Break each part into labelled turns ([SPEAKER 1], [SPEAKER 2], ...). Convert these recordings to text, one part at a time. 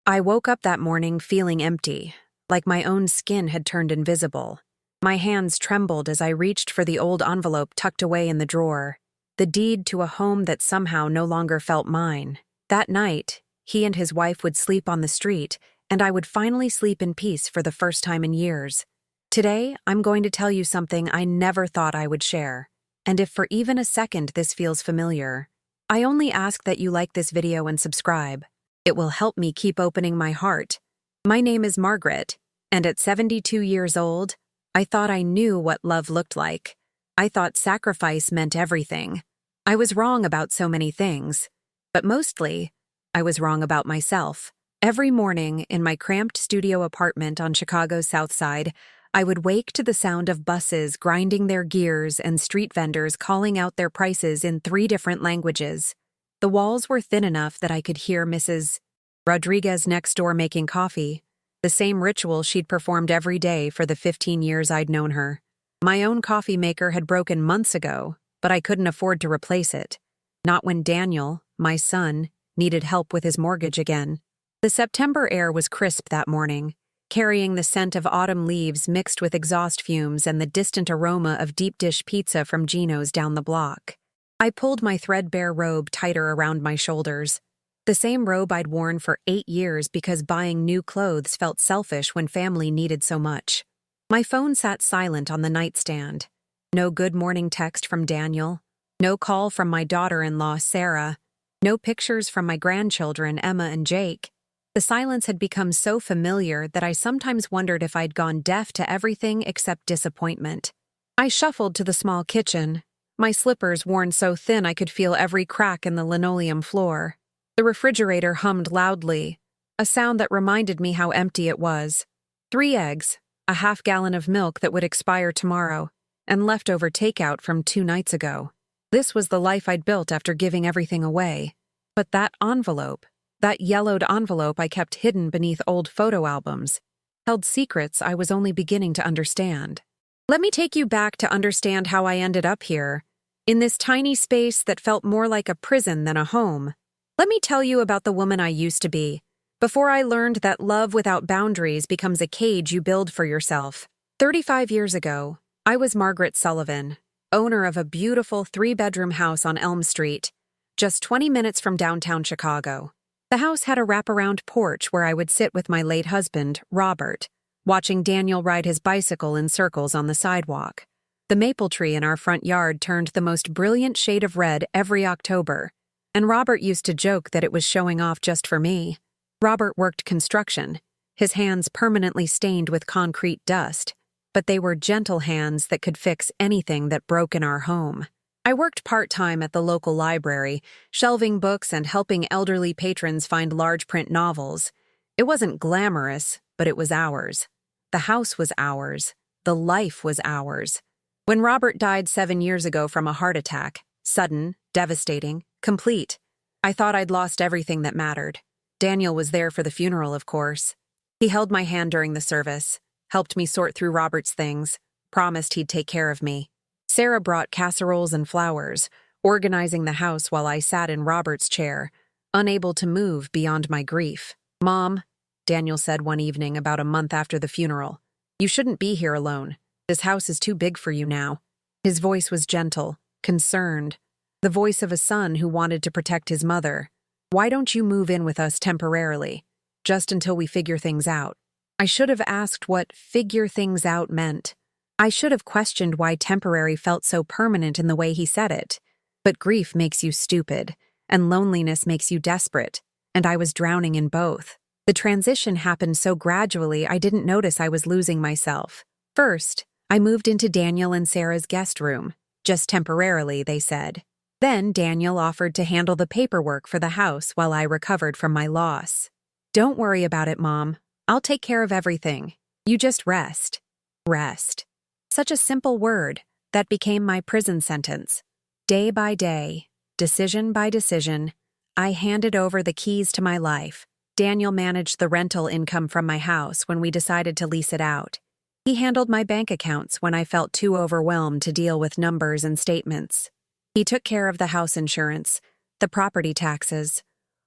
[SPEAKER 1] I woke up that morning feeling empty, like my own skin had turned invisible. My hands trembled as I reached for the old envelope tucked away in the drawer, the deed to a home that somehow no longer felt mine. That night, he and his wife would sleep on the street, and I would finally sleep in peace for the first time in years. Today, I'm going to tell you something I never thought I would share. And if for even a second this feels familiar, I only ask that you like this video and subscribe. It will help me keep opening my heart. My name is Margaret, and at 72 years old, I thought I knew what love looked like. I thought sacrifice meant everything. I was wrong about so many things, but mostly, I was wrong about myself. Every morning in my cramped studio apartment on Chicago's South Side, I would wake to the sound of buses grinding their gears and street vendors calling out their prices in 3 different languages. The walls were thin enough that I could hear Mrs. Rodriguez next door making coffee, the same ritual she'd performed every day for the 15 years I'd known her. My own coffee maker had broken months ago, but I couldn't afford to replace it. Not when Daniel, my son, needed help with his mortgage again. The September air was crisp that morning, carrying the scent of autumn leaves mixed with exhaust fumes and the distant aroma of deep dish pizza from Gino's down the block. I pulled my threadbare robe tighter around my shoulders. The same robe I'd worn for 8 years because buying new clothes felt selfish when family needed so much. My phone sat silent on the nightstand. No good morning text from Daniel. No call from my daughter-in-law, Sarah. No pictures from my grandchildren, Emma and Jake. The silence had become so familiar that I sometimes wondered if I'd gone deaf to everything except disappointment. I shuffled to the small kitchen, my slippers worn so thin I could feel every crack in the linoleum floor. The refrigerator hummed loudly, a sound that reminded me how empty it was. 3 eggs, a half-gallon of milk that would expire tomorrow, and leftover takeout from 2 nights ago. This was the life I'd built after giving everything away. But that envelope, that yellowed envelope I kept hidden beneath old photo albums, held secrets I was only beginning to understand. Let me take you back to understand how I ended up here, in this tiny space that felt more like a prison than a home. Let me tell you about the woman I used to be, before I learned that love without boundaries becomes a cage you build for yourself. 35 years ago, I was Margaret Sullivan, owner of a beautiful 3-bedroom house on Elm Street, just 20 minutes from downtown Chicago. The house had a wraparound porch where I would sit with my late husband, Robert, watching Daniel ride his bicycle in circles on the sidewalk. The maple tree in our front yard turned the most brilliant shade of red every October, and Robert used to joke that it was showing off just for me. Robert worked construction, his hands permanently stained with concrete dust, but they were gentle hands that could fix anything that broke in our home. I worked part-time at the local library, shelving books and helping elderly patrons find large print novels. It wasn't glamorous, but it was ours. The house was ours. The life was ours. When Robert died 7 years ago from a heart attack, sudden, devastating, complete, I thought I'd lost everything that mattered. Daniel was there for the funeral, of course. He held my hand during the service, helped me sort through Robert's things, promised he'd take care of me. Sarah brought casseroles and flowers, organizing the house while I sat in Robert's chair, unable to move beyond my grief. "Mom," Daniel said one evening about a month after the funeral, "you shouldn't be here alone. This house is too big for you now." His voice was gentle, concerned, the voice of a son who wanted to protect his mother. "Why don't you move in with us temporarily, just until we figure things out?" I should have asked what "figure things out" meant. I should have questioned why temporary felt so permanent in the way he said it. But grief makes you stupid, and loneliness makes you desperate, and I was drowning in both. The transition happened so gradually I didn't notice I was losing myself. First, I moved into Daniel and Sarah's guest room. Just temporarily, they said. Then Daniel offered to handle the paperwork for the house while I recovered from my loss. "Don't worry about it, Mom. I'll take care of everything. You just rest." Rest. Such a simple word that became my prison sentence. Day by day, decision by decision, I handed over the keys to my life. Daniel managed the rental income from my house when we decided to lease it out. He handled my bank accounts when I felt too overwhelmed to deal with numbers and statements. He took care of the house insurance, the property taxes,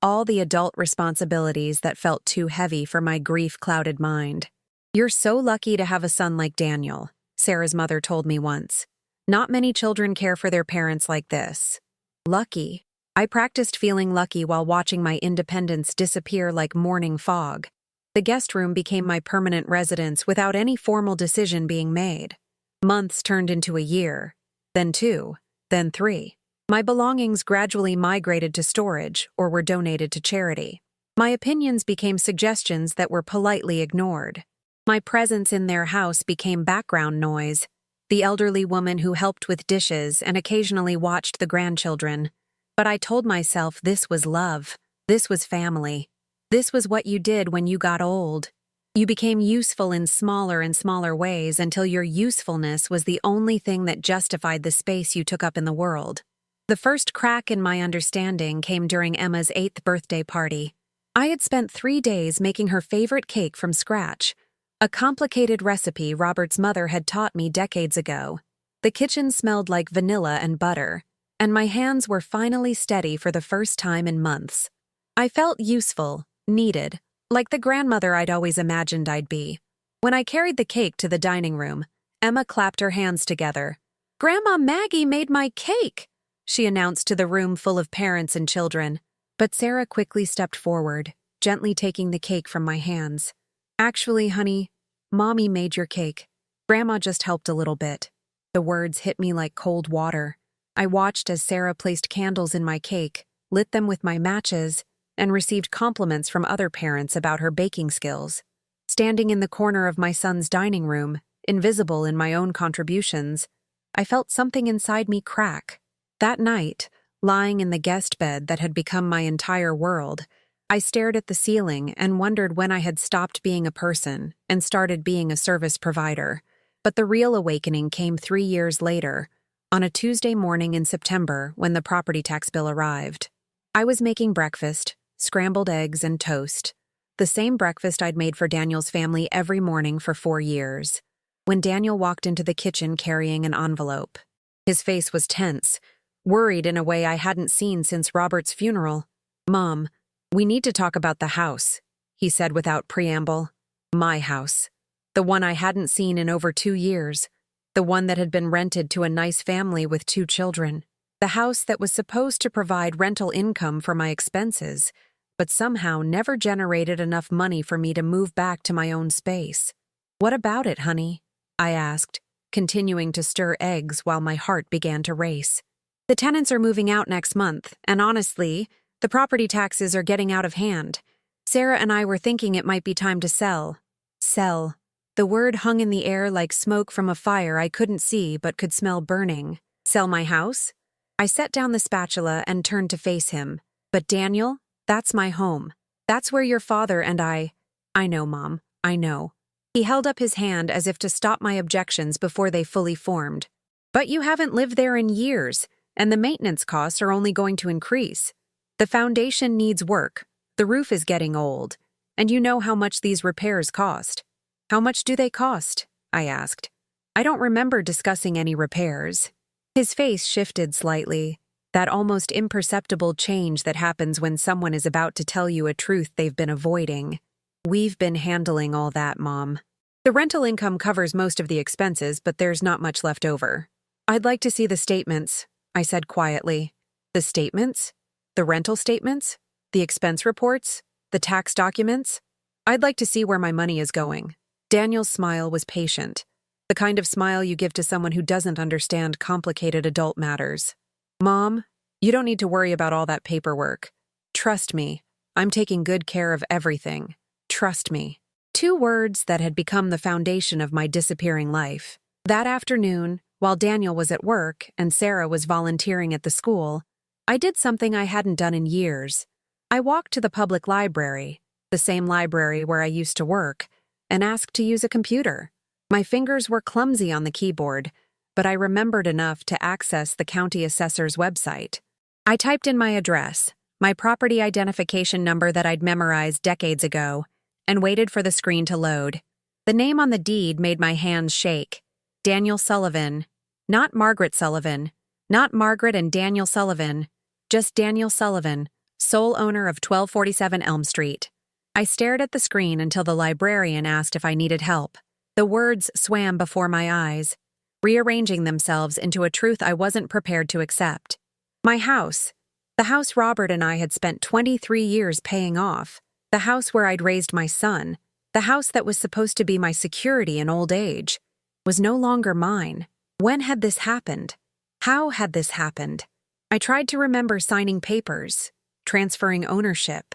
[SPEAKER 1] all the adult responsibilities that felt too heavy for my grief-clouded mind. "You're so lucky to have a son like Daniel," Sarah's mother told me once. "Not many children care for their parents like this." Lucky. I practiced feeling lucky while watching my independence disappear like morning fog. The guest room became my permanent residence without any formal decision being made. Months turned into a year, then 2, then 3. My belongings gradually migrated to storage or were donated to charity. My opinions became suggestions that were politely ignored. My presence in their house became background noise, the elderly woman who helped with dishes and occasionally watched the grandchildren. But I told myself this was love, this was family. This was what you did when you got old. You became useful in smaller and smaller ways until your usefulness was the only thing that justified the space you took up in the world. The first crack in my understanding came during Emma's 8th birthday party. I had spent 3 days making her favorite cake from scratch, a complicated recipe Robert's mother had taught me decades ago. The kitchen smelled like vanilla and butter, and my hands were finally steady for the first time in months. I felt useful, needed, like the grandmother I'd always imagined I'd be. When I carried the cake to the dining room, Emma clapped her hands together. "Grandma Maggie made my cake," she announced to the room full of parents and children. But Sarah quickly stepped forward, gently taking the cake from my hands. "Actually, honey, Mommy made your cake. Grandma just helped a little bit." The words hit me like cold water. I watched as Sarah placed candles in my cake, lit them with my matches, and received compliments from other parents about her baking skills. Standing in the corner of my son's dining room, invisible in my own contributions, I felt something inside me crack. That night, lying in the guest bed that had become my entire world, I stared at the ceiling and wondered when I had stopped being a person and started being a service provider. But the real awakening came 3 years later, on a Tuesday morning in September when the property tax bill arrived. I was making breakfast, scrambled eggs and toast, the same breakfast I'd made for Daniel's family every morning for 4 years, when Daniel walked into the kitchen carrying an envelope. His face was tense, worried in a way I hadn't seen since Robert's funeral. "Mom, we need to talk about the house," he said without preamble. My house. The one I hadn't seen in over 2 years. The one that had been rented to a nice family with 2 children. The house that was supposed to provide rental income for my expenses, but somehow never generated enough money for me to move back to my own space. "What about it, honey?" I asked, continuing to stir eggs while my heart began to race. "The tenants are moving out next month, and honestly, the property taxes are getting out of hand. Sarah and I were thinking it might be time to sell." Sell. The word hung in the air like smoke from a fire I couldn't see but could smell burning. "Sell my house?" I set down the spatula and turned to face him. "But Daniel, that's my home. That's where your father and I know, Mom, I know." He held up his hand as if to stop my objections before they fully formed. "But you haven't lived there in years, and the maintenance costs are only going to increase. The foundation needs work, the roof is getting old, and you know how much these repairs cost." "How much do they cost?" I asked. "I don't remember discussing any repairs." His face shifted slightly, that almost imperceptible change that happens when someone is about to tell you a truth they've been avoiding. "We've been handling all that, Mom. The rental income covers most of the expenses, but there's not much left over." "I'd like to see the statements," I said quietly. "The statements? The rental statements? The expense reports? The tax documents? I'd like to see where my money is going." Daniel's smile was patient, the kind of smile you give to someone who doesn't understand complicated adult matters. "Mom, you don't need to worry about all that paperwork. Trust me, I'm taking good care of everything. Trust me." 2 words that had become the foundation of my disappearing life. That afternoon, while Daniel was at work and Sarah was volunteering at the school, I did something I hadn't done in years. I walked to the public library, the same library where I used to work, and asked to use a computer. My fingers were clumsy on the keyboard, but I remembered enough to access the county assessor's website. I typed in my address, my property identification number that I'd memorized decades ago, and waited for the screen to load. The name on the deed made my hands shake. Daniel Sullivan. Not Margaret Sullivan. Not Margaret and Daniel Sullivan. Just Daniel Sullivan, sole owner of 1247 Elm Street. I stared at the screen until the librarian asked if I needed help. The words swam before my eyes, rearranging themselves into a truth I wasn't prepared to accept. My house, the house Robert and I had spent 23 years paying off, the house where I'd raised my son, the house that was supposed to be my security in old age, was no longer mine. When had this happened? How had this happened? I tried to remember signing papers, transferring ownership,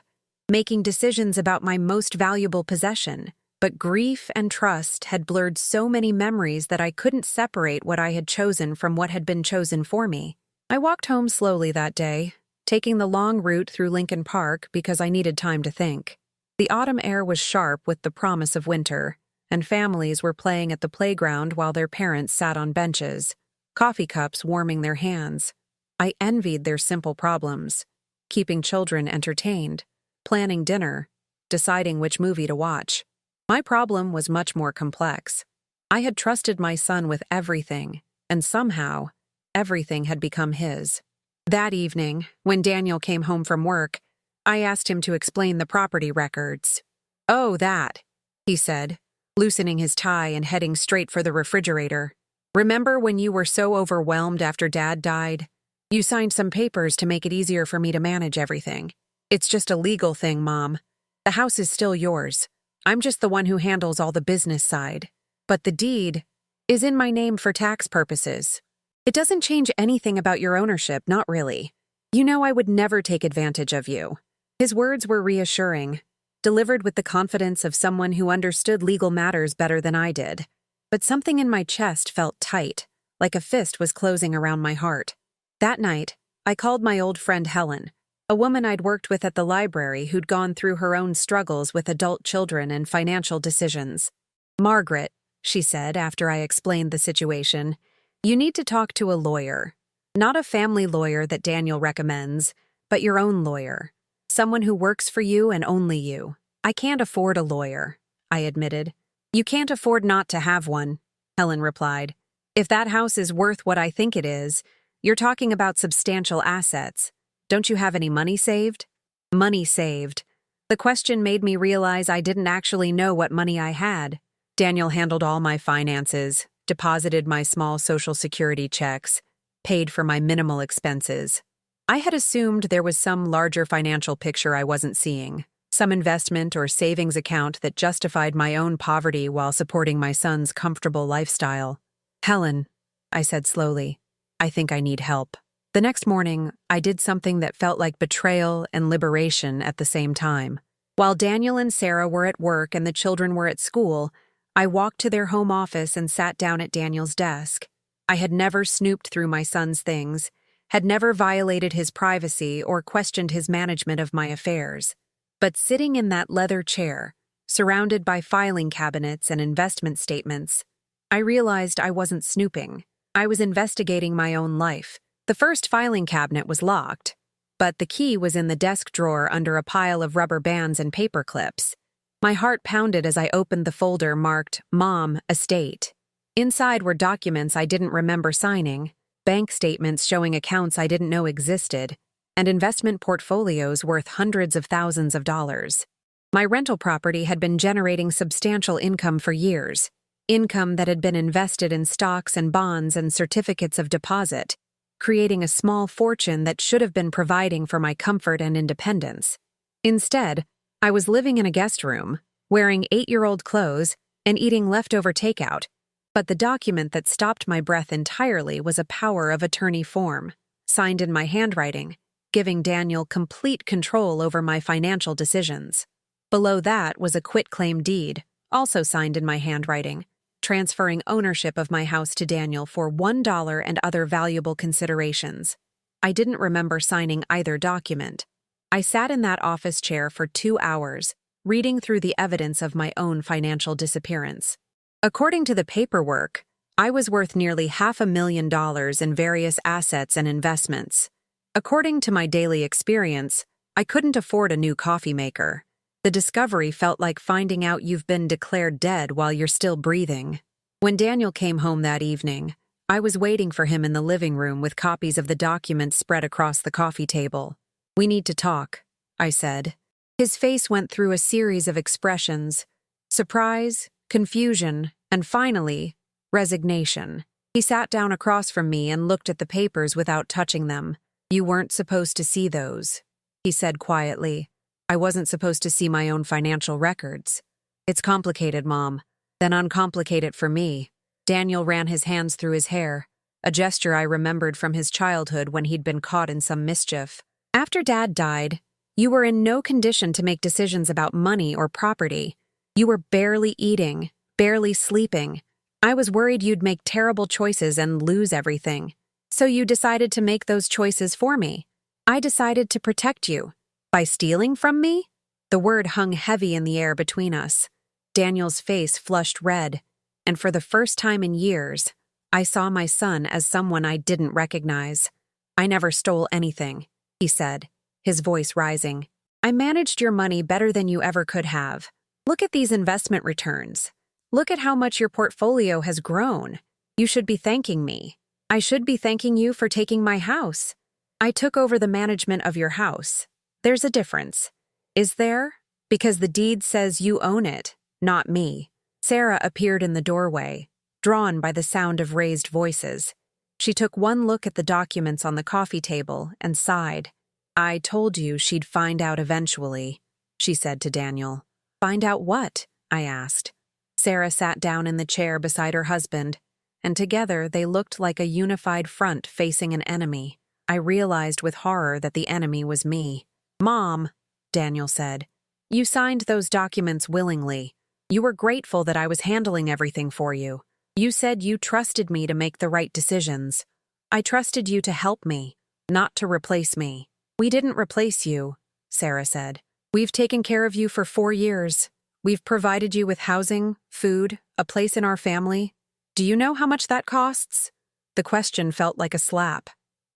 [SPEAKER 1] making decisions about my most valuable possession, but grief and trust had blurred so many memories that I couldn't separate what I had chosen from what had been chosen for me. I walked home slowly that day, taking the long route through Lincoln Park because I needed time to think. The autumn air was sharp with the promise of winter, and families were playing at the playground while their parents sat on benches, coffee cups warming their hands. I envied their simple problems: keeping children entertained, planning dinner, deciding which movie to watch. My problem was much more complex. I had trusted my son with everything, and somehow, everything had become his. That evening, when Daniel came home from work, I asked him to explain the property records. "Oh, that," he said, loosening his tie and heading straight for the refrigerator. "Remember when you were so overwhelmed after Dad died? You signed some papers to make it easier for me to manage everything. It's just a legal thing, Mom. The house is still yours. I'm just the one who handles all the business side. But the deed is in my name for tax purposes. It doesn't change anything about your ownership, not really. You know I would never take advantage of you." His words were reassuring, delivered with the confidence of someone who understood legal matters better than I did. But something in my chest felt tight, like a fist was closing around my heart. That night, I called my old friend Helen, a woman I'd worked with at the library who'd gone through her own struggles with adult children and financial decisions. "Margaret," she said after I explained the situation, "you need to talk to a lawyer. Not a family lawyer that Daniel recommends, but your own lawyer. Someone who works for you and only you." "I can't afford a lawyer," I admitted. "You can't afford not to have one," Helen replied. "If that house is worth what I think it is, you're talking about substantial assets. Don't you have any money saved?" Money saved. The question made me realize I didn't actually know what money I had. Daniel handled all my finances, deposited my small Social Security checks, paid for my minimal expenses. I had assumed there was some larger financial picture I wasn't seeing, some investment or savings account that justified my own poverty while supporting my son's comfortable lifestyle. "Helen," I said slowly, "I think I need help." The next morning, I did something that felt like betrayal and liberation at the same time. While Daniel and Sarah were at work and the children were at school, I walked to their home office and sat down at Daniel's desk. I had never snooped through my son's things, had never violated his privacy or questioned his management of my affairs. But sitting in that leather chair, surrounded by filing cabinets and investment statements, I realized I wasn't snooping. I was investigating my own life. The first filing cabinet was locked, but the key was in the desk drawer under a pile of rubber bands and paper clips. My heart pounded as I opened the folder marked Mom Estate. Inside were documents I didn't remember signing, bank statements showing accounts I didn't know existed, and investment portfolios worth hundreds of thousands of dollars. My rental property had been generating substantial income for years, income that had been invested in stocks and bonds and certificates of deposit, creating a small fortune that should have been providing for my comfort and independence. Instead, I was living in a guest room, wearing 8-year-old clothes and eating leftover takeout, but the document that stopped my breath entirely was a power of attorney form, signed in my handwriting, giving Daniel complete control over my financial decisions. Below that was a quitclaim deed, also signed in my handwriting, transferring ownership of my house to Daniel for $1 and other valuable considerations. I didn't remember signing either document. I sat in that office chair for 2 hours, reading through the evidence of my own financial disappearance. According to the paperwork, I was worth nearly $500,000 in various assets and investments. According to my daily experience, I couldn't afford a new coffee maker. The discovery felt like finding out you've been declared dead while you're still breathing. When Daniel came home that evening, I was waiting for him in the living room with copies of the documents spread across the coffee table. We need to talk, I said. His face went through a series of expressions: surprise, confusion, and finally, resignation. He sat down across from me and looked at the papers without touching them. You weren't supposed to see those, he said quietly. I wasn't supposed to see my own financial records. It's complicated, Mom. Then uncomplicate it for me. Daniel ran his hands through his hair, a gesture I remembered from his childhood when he'd been caught in some mischief. After Dad died, you were in no condition to make decisions about money or property. You were barely eating, barely sleeping. I was worried you'd make terrible choices and lose everything. So you decided to make those choices for me. I decided to protect you. By stealing from me? The word hung heavy in the air between us. Daniel's face flushed red, and for the first time in years, I saw my son as someone I didn't recognize. I never stole anything, he said, his voice rising. I managed your money better than you ever could have. Look at these investment returns. Look at how much your portfolio has grown. You should be thanking me. I should be thanking you for taking my house. I took over the management of your house. There's a difference. Is there? Because the deed says you own it, not me. Sarah appeared in the doorway, drawn by the sound of raised voices. She took one look at the documents on the coffee table and sighed. I told you she'd find out eventually, she said to Daniel. Find out what? I asked. Sarah sat down in the chair beside her husband, and together they looked like a unified front facing an enemy. I realized with horror that the enemy was me. Mom, Daniel said, you signed those documents willingly. You were grateful that I was handling everything for you. You said you trusted me to make the right decisions. I trusted you to help me, not to replace me. We didn't replace you, Sarah said. We've taken care of you for 4 years. We've provided you with housing, food, a place in our family. Do you know how much that costs? The question felt like a slap.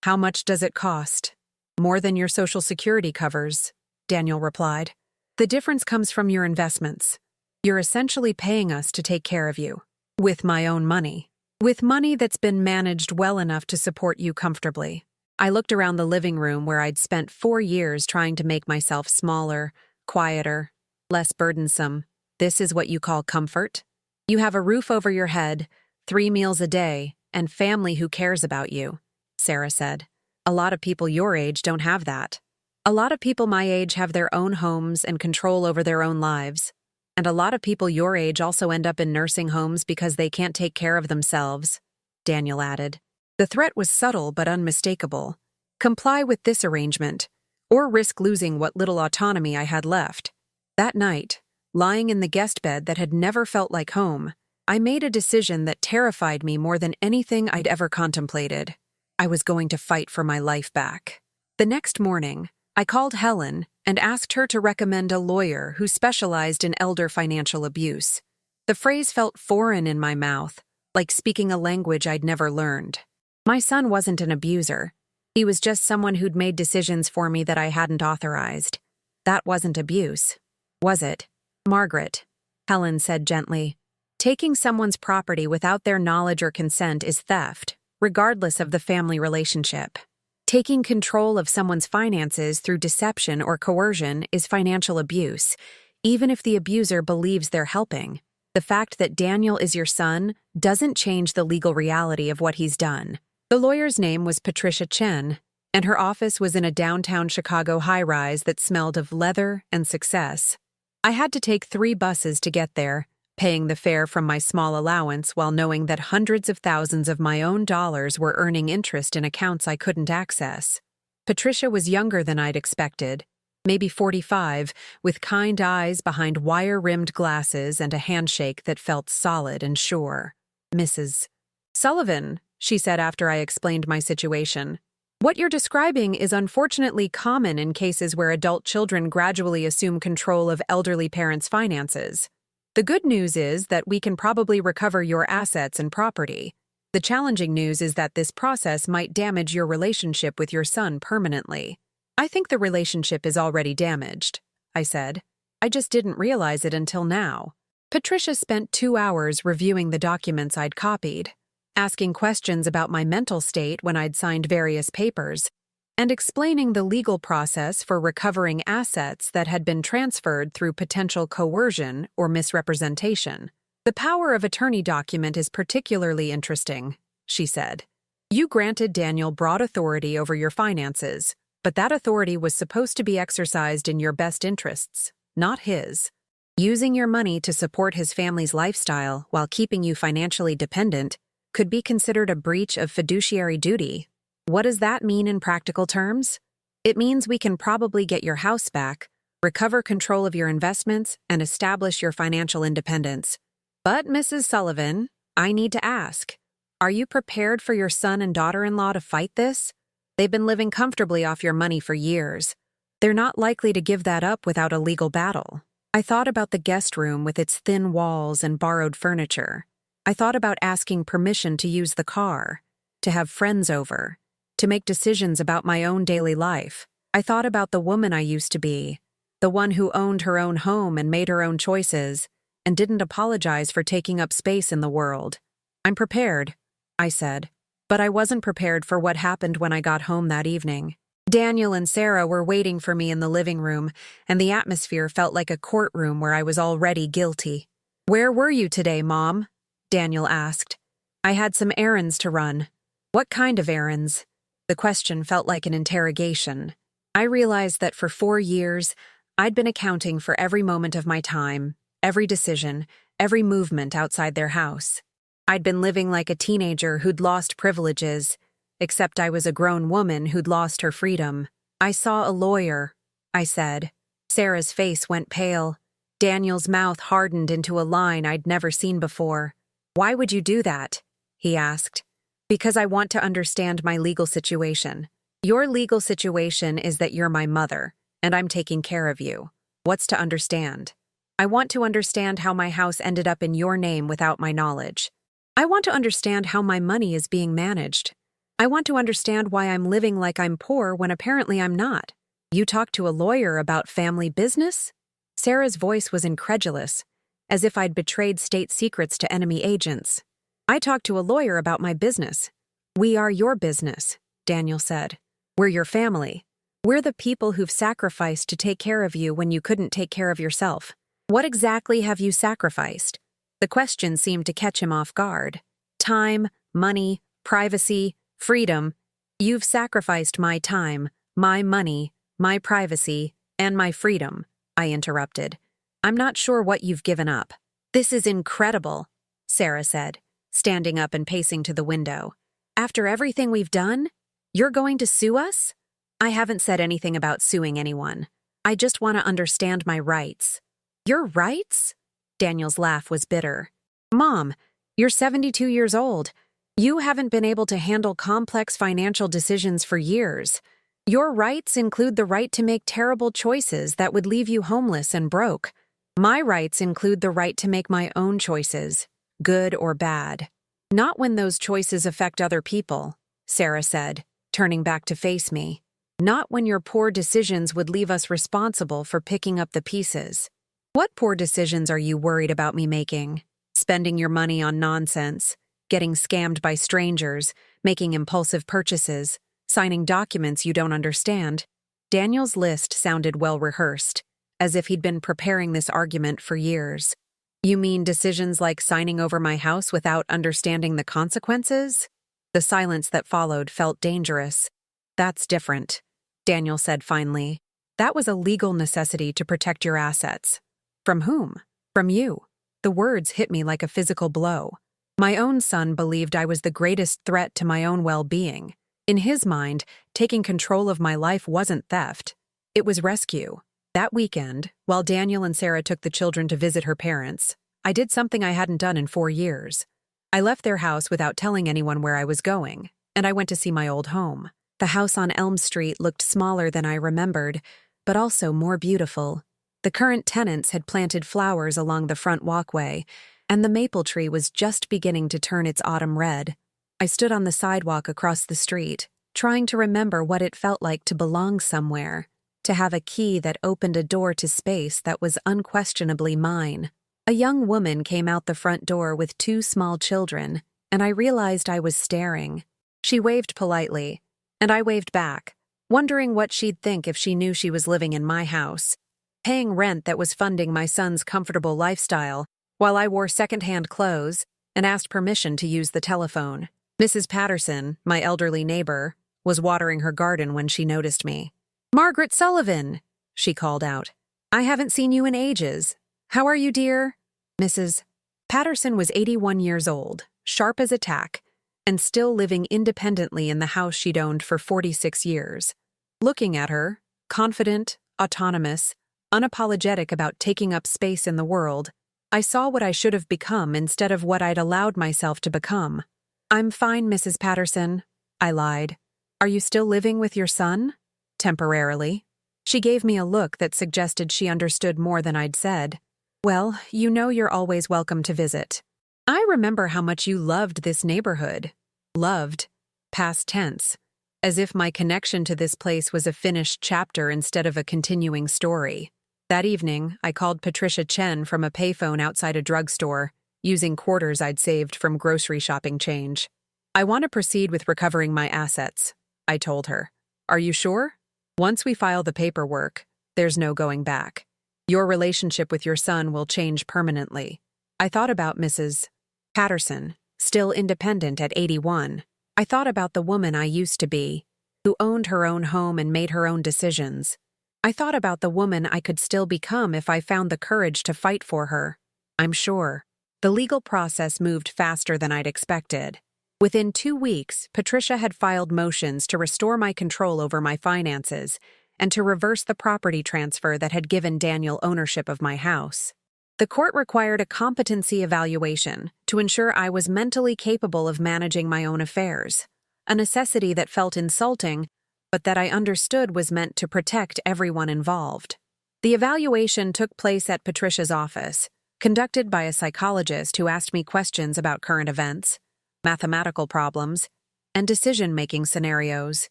[SPEAKER 1] How much does it cost? More than your Social Security covers, Daniel replied. The difference comes from your investments. You're essentially paying us to take care of you. With my own money. With money that's been managed well enough to support you comfortably. I looked around the living room where I'd spent 4 years trying to make myself smaller, quieter, less burdensome. This is what you call comfort? You have a roof over your head, 3 meals a day, and family who cares about you, Sarah said. A lot of people your age don't have that. A lot of people my age have their own homes and control over their own lives. And a lot of people your age also end up in nursing homes because they can't take care of themselves, Daniel added. The threat was subtle but unmistakable. Comply with this arrangement, or risk losing what little autonomy I had left. That night, lying in the guest bed that had never felt like home, I made a decision that terrified me more than anything I'd ever contemplated. I was going to fight for my life back. The next morning, I called Helen and asked her to recommend a lawyer who specialized in elder financial abuse. The phrase felt foreign in my mouth, like speaking a language I'd never learned. My son wasn't an abuser. He was just someone who'd made decisions for me that I hadn't authorized. That wasn't abuse, was it? Margaret, Helen said gently, taking someone's property without their knowledge or consent is theft, regardless of the family relationship. Taking control of someone's finances through deception or coercion is financial abuse, even if the abuser believes they're helping. The fact that Daniel is your son doesn't change the legal reality of what he's done. The lawyer's name was Patricia Chen, and her office was in a downtown Chicago high-rise that smelled of leather and success. I had to take 3 buses to get there, paying the fare from my small allowance while knowing that hundreds of thousands of my own dollars were earning interest in accounts I couldn't access. Patricia was younger than I'd expected, maybe 45, with kind eyes behind wire-rimmed glasses and a handshake that felt solid and sure. Mrs. Sullivan, she said after I explained my situation. What you're describing is unfortunately common in cases where adult children gradually assume control of elderly parents' finances. The good news is that we can probably recover your assets and property. The challenging news is that this process might damage your relationship with your son permanently. I think the relationship is already damaged, I said. I just didn't realize it until now. Patricia spent 2 hours reviewing the documents I'd copied, asking questions about my mental state when I'd signed various papers. and explaining the legal process for recovering assets that had been transferred through potential coercion or misrepresentation. "The power of attorney document is particularly interesting," she said. "You granted Daniel broad authority over your finances, but that authority was supposed to be exercised in your best interests, not his. Using your money to support his family's lifestyle while keeping you financially dependent could be considered a breach of fiduciary duty. What does that mean in practical terms? It means we can probably get your house back, recover control of your investments, and establish your financial independence. But, Mrs. Sullivan, I need to ask, are you prepared for your son and daughter-in-law to fight this? They've been living comfortably off your money for years. They're not likely to give that up without a legal battle." I thought about the guest room with its thin walls and borrowed furniture. I thought about asking permission to use the car, to have friends over, to make decisions about my own daily life. I thought about the woman I used to be, the one who owned her own home and made her own choices, and didn't apologize for taking up space in the world. "I'm prepared," I said, but I wasn't prepared for what happened when I got home that evening. Daniel and Sarah were waiting for me in the living room, and the atmosphere felt like a courtroom where I was already guilty. "Where were you today, Mom?" Daniel asked. "I had some errands to run." "What kind of errands?" The question felt like an interrogation. I realized that for 4 years, I'd been accounting for every moment of my time, every decision, every movement outside their house. I'd been living like a teenager who'd lost privileges, except I was a grown woman who'd lost her freedom. "I saw a lawyer," I said. Sarah's face went pale. Daniel's mouth hardened into a line I'd never seen before. "Why would you do that?" he asked. "Because I want to understand my legal situation. Your legal situation is that you're my mother, and I'm taking care of you. What's to understand? I want to understand how my house ended up in your name without my knowledge. I want to understand how my money is being managed. I want to understand why I'm living like I'm poor when apparently I'm not. You talked to a lawyer about family business?" Sarah's voice was incredulous, as if I'd betrayed state secrets to enemy agents. "I talked to a lawyer about my business." "We are your business," Daniel said. "We're your family. We're the people who've sacrificed to take care of you when you couldn't take care of yourself. What exactly have you sacrificed?" The question seemed to catch him off guard. "Time, money, privacy, freedom. You've sacrificed my time, my money, my privacy, and my freedom," I interrupted. "I'm not sure what you've given up." "This is incredible," Sarah said, standing up and pacing to the window. "After everything we've done, you're going to sue us?" "I haven't said anything about suing anyone. I just want to understand my rights." "Your rights?" Daniel's laugh was bitter. "Mom, you're 72 years old. You haven't been able to handle complex financial decisions for years. Your rights include the right to make terrible choices that would leave you homeless and broke. My rights include the right to make my own choices, good or bad. Not when those choices affect other people," Sarah said, turning back to face me. "Not when your poor decisions would leave us responsible for picking up the pieces." "What poor decisions are you worried about me making? Spending your money on nonsense, getting scammed by strangers, making impulsive purchases, signing documents you don't understand." Daniel's list sounded well-rehearsed, as if he'd been preparing this argument for years. "You mean decisions like signing over my house without understanding the consequences?" The silence that followed felt dangerous. "That's different," Daniel said finally. "That was a legal necessity to protect your assets." "From whom?" "From you." The words hit me like a physical blow. My own son believed I was the greatest threat to my own well-being. In his mind, taking control of my life wasn't theft. It was rescue. That weekend, while Daniel and Sarah took the children to visit her parents, I did something I hadn't done in 4 years. I left their house without telling anyone where I was going, and I went to see my old home. The house on Elm Street looked smaller than I remembered, but also more beautiful. The current tenants had planted flowers along the front walkway, and the maple tree was just beginning to turn its autumn red. I stood on the sidewalk across the street, trying to remember what it felt like to belong somewhere, to have a key that opened a door to space that was unquestionably mine. A young woman came out the front door with 2 small children, and I realized I was staring. She waved politely, and I waved back, wondering what she'd think if she knew she was living in my house, paying rent that was funding my son's comfortable lifestyle, while I wore secondhand clothes and asked permission to use the telephone. Mrs. Patterson, my elderly neighbor, was watering her garden when she noticed me. "Margaret Sullivan!" she called out. "I haven't seen you in ages. How are you, dear?" Mrs. Patterson was 81 years old, sharp as a tack, and still living independently in the house she'd owned for 46 years. Looking at her, confident, autonomous, unapologetic about taking up space in the world, I saw what I should have become instead of what I'd allowed myself to become. "I'm fine, Mrs. Patterson," I lied. "Are you still living with your son?" "Temporarily." She gave me a look that suggested she understood more than I'd said. "Well, you know you're always welcome to visit. I remember how much you loved this neighborhood." Loved, past tense, as if my connection to this place was a finished chapter instead of a continuing story. That evening, I called Patricia Chen from a payphone outside a drugstore, using quarters I'd saved from grocery shopping change. "I want to proceed with recovering my assets," I told her. "Are you sure? Once we file the paperwork, there's no going back. Your relationship with your son will change permanently." I thought about Mrs. Patterson, still independent at 81. I thought about the woman I used to be, who owned her own home and made her own decisions. I thought about the woman I could still become if I found the courage to fight for her. I'm sure. The legal process moved faster than I'd expected. Within 2 weeks, Patricia had filed motions to restore my control over my finances and to reverse the property transfer that had given Daniel ownership of my house. The court required a competency evaluation to ensure I was mentally capable of managing my own affairs, a necessity that felt insulting, but that I understood was meant to protect everyone involved. The evaluation took place at Patricia's office, conducted by a psychologist who asked me questions about current events, mathematical problems, and decision-making scenarios.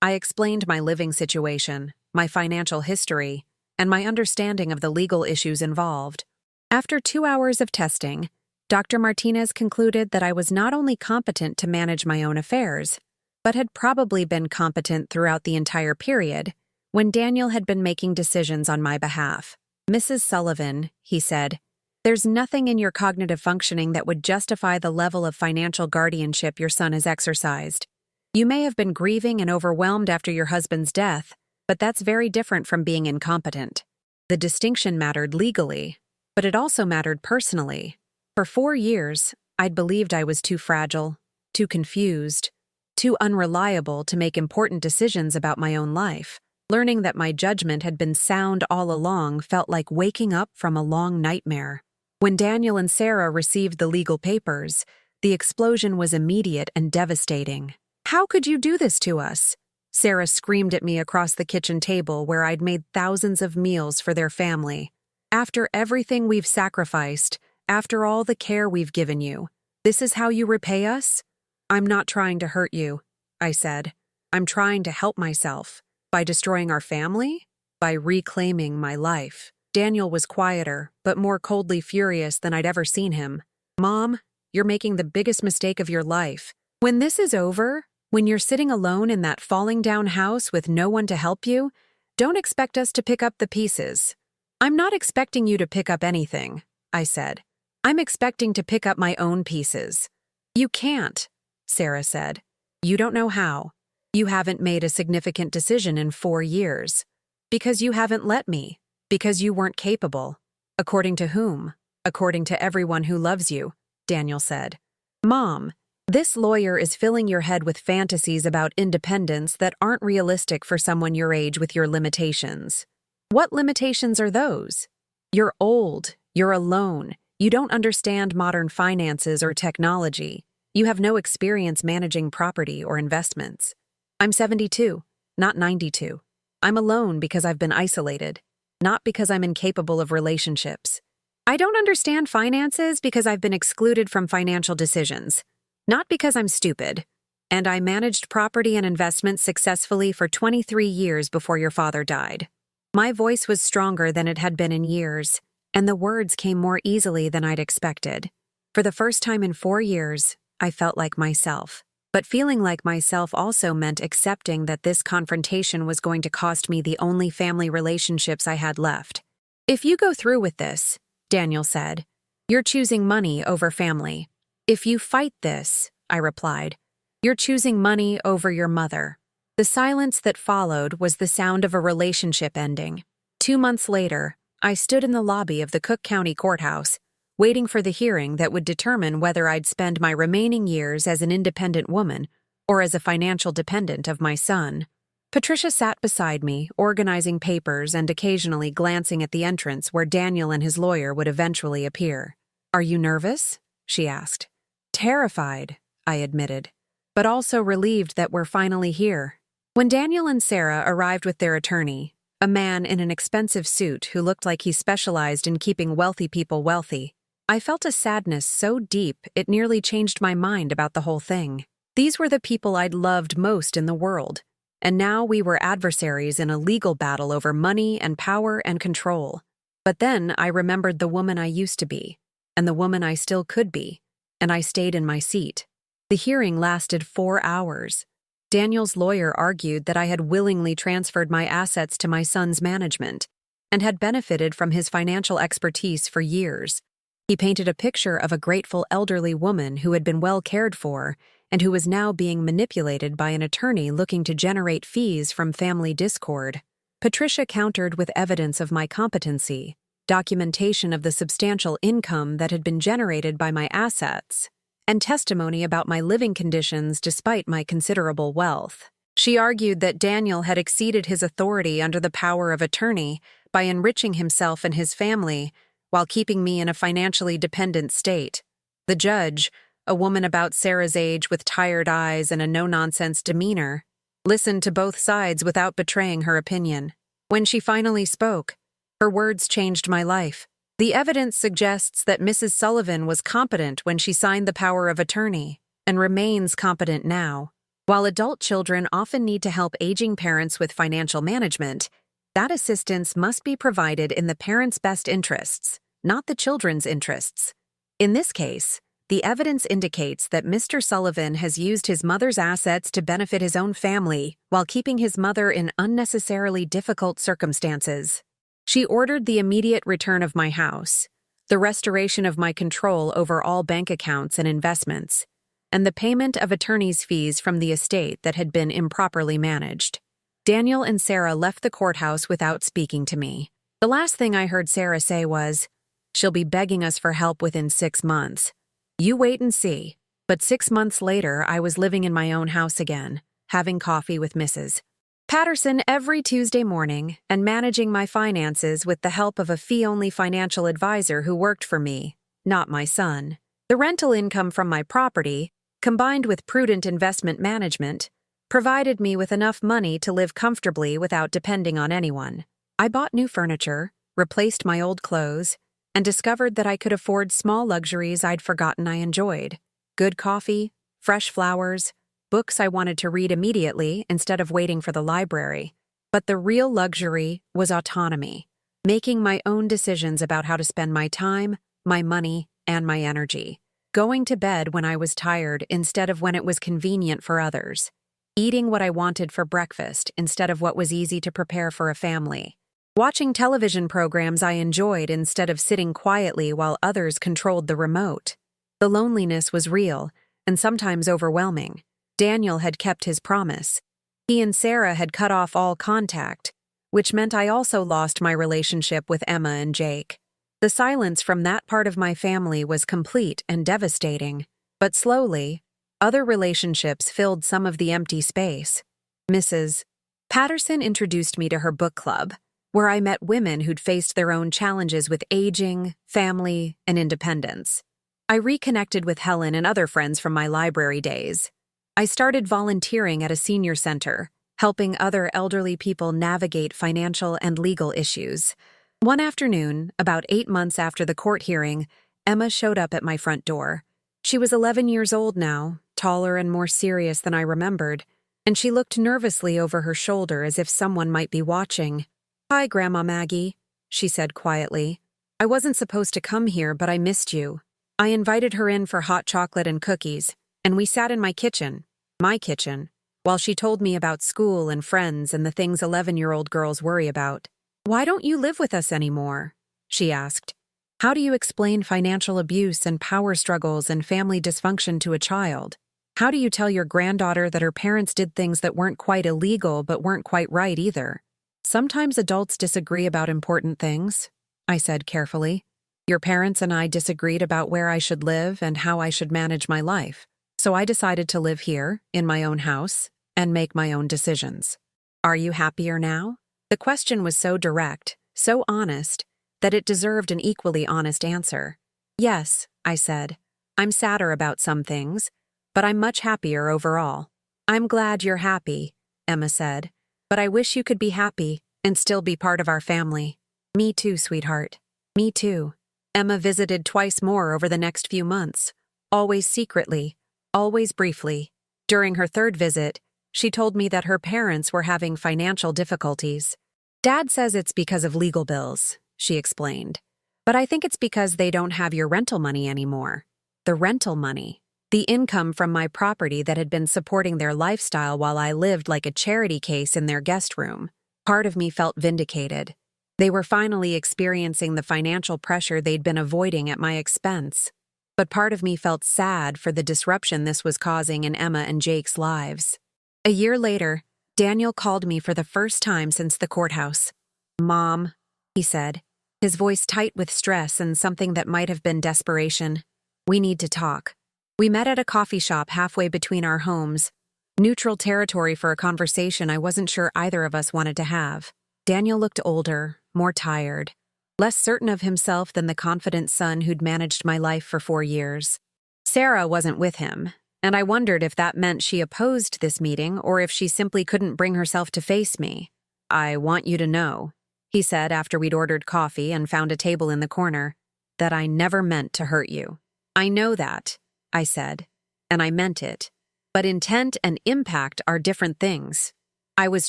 [SPEAKER 1] I explained my living situation, my financial history, and my understanding of the legal issues involved. After 2 hours of testing, Dr. Martinez concluded that I was not only competent to manage my own affairs, but had probably been competent throughout the entire period when Daniel had been making decisions on my behalf. "Mrs. Sullivan," he said, "there's nothing in your cognitive functioning that would justify the level of financial guardianship your son has exercised. You may have been grieving and overwhelmed after your husband's death, but that's very different from being incompetent." The distinction mattered legally, but it also mattered personally. For 4 years, I'd believed I was too fragile, too confused, too unreliable to make important decisions about my own life. Learning that my judgment had been sound all along felt like waking up from a long nightmare. When Daniel and Sarah received the legal papers, the explosion was immediate and devastating. "How could you do this to us?" Sarah screamed at me across the kitchen table where I'd made thousands of meals for their family. "After everything we've sacrificed, after all the care we've given you, this is how you repay us?" "I'm not trying to hurt you," I said. "I'm trying to help myself. By destroying our family? By reclaiming my life." Daniel was quieter, but more coldly furious than I'd ever seen him. "Mom, you're making the biggest mistake of your life. When this is over, when you're sitting alone in that falling down house with no one to help you, don't expect us to pick up the pieces." "I'm not expecting you to pick up anything," I said. "I'm expecting to pick up my own pieces." "You can't," Sarah said. "You don't know how. You haven't made a significant decision in 4 years. Because you haven't let me. Because you weren't capable." "According to whom?" "According to everyone who loves you," Daniel said. "Mom, this lawyer is filling your head with fantasies about independence that aren't realistic for someone your age with your limitations." "What limitations are those?" "You're old. You're alone. You don't understand modern finances or technology. You have no experience managing property or investments. I'm 72, not 92. I'm alone because I've been isolated, not because I'm incapable of relationships. I don't understand finances because I've been excluded from financial decisions, not because I'm stupid. And I managed property and investments successfully for 23 years before your father died." My voice was stronger than it had been in years, and the words came more easily than I'd expected. For the first time in 4 years, I felt like myself. But feeling like myself also meant accepting that this confrontation was going to cost me the only family relationships I had left. "If you go through with this," Daniel said, "you're choosing money over family. If you fight this," I replied, "you're choosing money over your mother." The silence that followed was the sound of a relationship ending. 2 months later, I stood in the lobby of the Cook County Courthouse, waiting for the hearing that would determine whether I'd spend my remaining years as an independent woman or as a financial dependent of my son. Patricia sat beside me, organizing papers and occasionally glancing at the entrance where Daniel and his lawyer would eventually appear. "Are you nervous?" she asked. "Terrified," I admitted, "but also relieved that we're finally here." When Daniel and Sarah arrived with their attorney, a man in an expensive suit who looked like he specialized in keeping wealthy people wealthy, I felt a sadness so deep it nearly changed my mind about the whole thing. These were the people I'd loved most in the world, and now we were adversaries in a legal battle over money and power and control. But then I remembered the woman I used to be, and the woman I still could be, and I stayed in my seat. The hearing lasted 4 hours. Daniel's lawyer argued that I had willingly transferred my assets to my son's management and had benefited from his financial expertise for years. He painted a picture of a grateful elderly woman who had been well cared for and who was now being manipulated by an attorney looking to generate fees from family discord. Patricia countered with evidence of my competency, documentation of the substantial income that had been generated by my assets, and testimony about my living conditions despite my considerable wealth. She argued that Daniel had exceeded his authority under the power of attorney by enriching himself and his family while keeping me in a financially dependent state. The judge, a woman about Sarah's age with tired eyes and a no-nonsense demeanor, listened to both sides without betraying her opinion. When she finally spoke, her words changed my life. "The evidence suggests that Mrs. Sullivan was competent when she signed the power of attorney, and remains competent now. While adult children often need to help aging parents with financial management, that assistance must be provided in the parents' best interests, not the children's interests. In this case, the evidence indicates that Mr. Sullivan has used his mother's assets to benefit his own family while keeping his mother in unnecessarily difficult circumstances. She ordered the immediate return of my house, the restoration of my control over all bank accounts and investments, and the payment of attorney's fees from the estate that had been improperly managed." Daniel and Sarah left the courthouse without speaking to me. The last thing I heard Sarah say was, "She'll be begging us for help within 6 months. You wait and see." But 6 months later, I was living in my own house again, having coffee with Mrs. Patterson every Tuesday morning and managing my finances with the help of a fee-only financial advisor who worked for me, not my son. The rental income from my property, combined with prudent investment management, provided me with enough money to live comfortably without depending on anyone. I bought new furniture, replaced my old clothes, and discovered that I could afford small luxuries I'd forgotten I enjoyed: good coffee, fresh flowers, books I wanted to read immediately instead of waiting for the library. But the real luxury was autonomy, making my own decisions about how to spend my time, my money, and my energy. Going to bed when I was tired instead of when it was convenient for others. Eating what I wanted for breakfast instead of what was easy to prepare for a family. Watching television programs I enjoyed instead of sitting quietly while others controlled the remote. The loneliness was real and sometimes overwhelming. Daniel had kept his promise. He and Sarah had cut off all contact, which meant I also lost my relationship with Emma and Jake. The silence from that part of my family was complete and devastating, but slowly, other relationships filled some of the empty space. Mrs. Patterson introduced me to her book club, where I met women who'd faced their own challenges with aging, family, and independence. I reconnected with Helen and other friends from my library days. I started volunteering at a senior center, helping other elderly people navigate financial and legal issues. One afternoon, about 8 months after the court hearing, Emma showed up at my front door. She was 11 years old now, taller and more serious than I remembered, and she looked nervously over her shoulder as if someone might be watching. "Hi, Grandma Maggie," she said quietly. "I wasn't supposed to come here, but I missed you." I invited her in for hot chocolate and cookies, and we sat in my kitchen, my kitchen, while she told me about school and friends and the things 11-year-old girls worry about. "Why don't you live with us anymore?" she asked. "How do you explain financial abuse and power struggles and family dysfunction to a child? How do you tell your granddaughter that her parents did things that weren't quite illegal but weren't quite right either?" "Sometimes adults disagree about important things," I said carefully. "Your parents and I disagreed about where I should live and how I should manage my life. So I decided to live here, in my own house, and make my own decisions. Are you happier now?" The question was so direct, so honest, that it deserved an equally honest answer. "Yes," I said. "I'm sadder about some things, but I'm much happier overall." "I'm glad you're happy," Emma said. "But I wish you could be happy and still be part of our family." "Me too, sweetheart. Me too." Emma visited twice more over the next few months, always secretly, always briefly. During her third visit, she told me that her parents were having financial difficulties. "Dad says it's because of legal bills," she explained. "But I think it's because they don't have your rental money anymore." The rental money. The income from my property that had been supporting their lifestyle while I lived like a charity case in their guest room. Part of me felt vindicated. They were finally experiencing the financial pressure they'd been avoiding at my expense. But part of me felt sad for the disruption this was causing in Emma and Jake's lives. A year later, Daniel called me for the first time since the courthouse. "Mom," he said, his voice tight with stress and something that might have been desperation. "We need to talk." We met at a coffee shop halfway between our homes, neutral territory for a conversation I wasn't sure either of us wanted to have. Daniel looked older, more tired, less certain of himself than the confident son who'd managed my life for 4 years. Sarah wasn't with him, and I wondered if that meant she opposed this meeting or if she simply couldn't bring herself to face me. "I want you to know," he said after we'd ordered coffee and found a table in the corner, "that I never meant to hurt you." "I know that," I said, and I meant it. "But intent and impact are different things. I was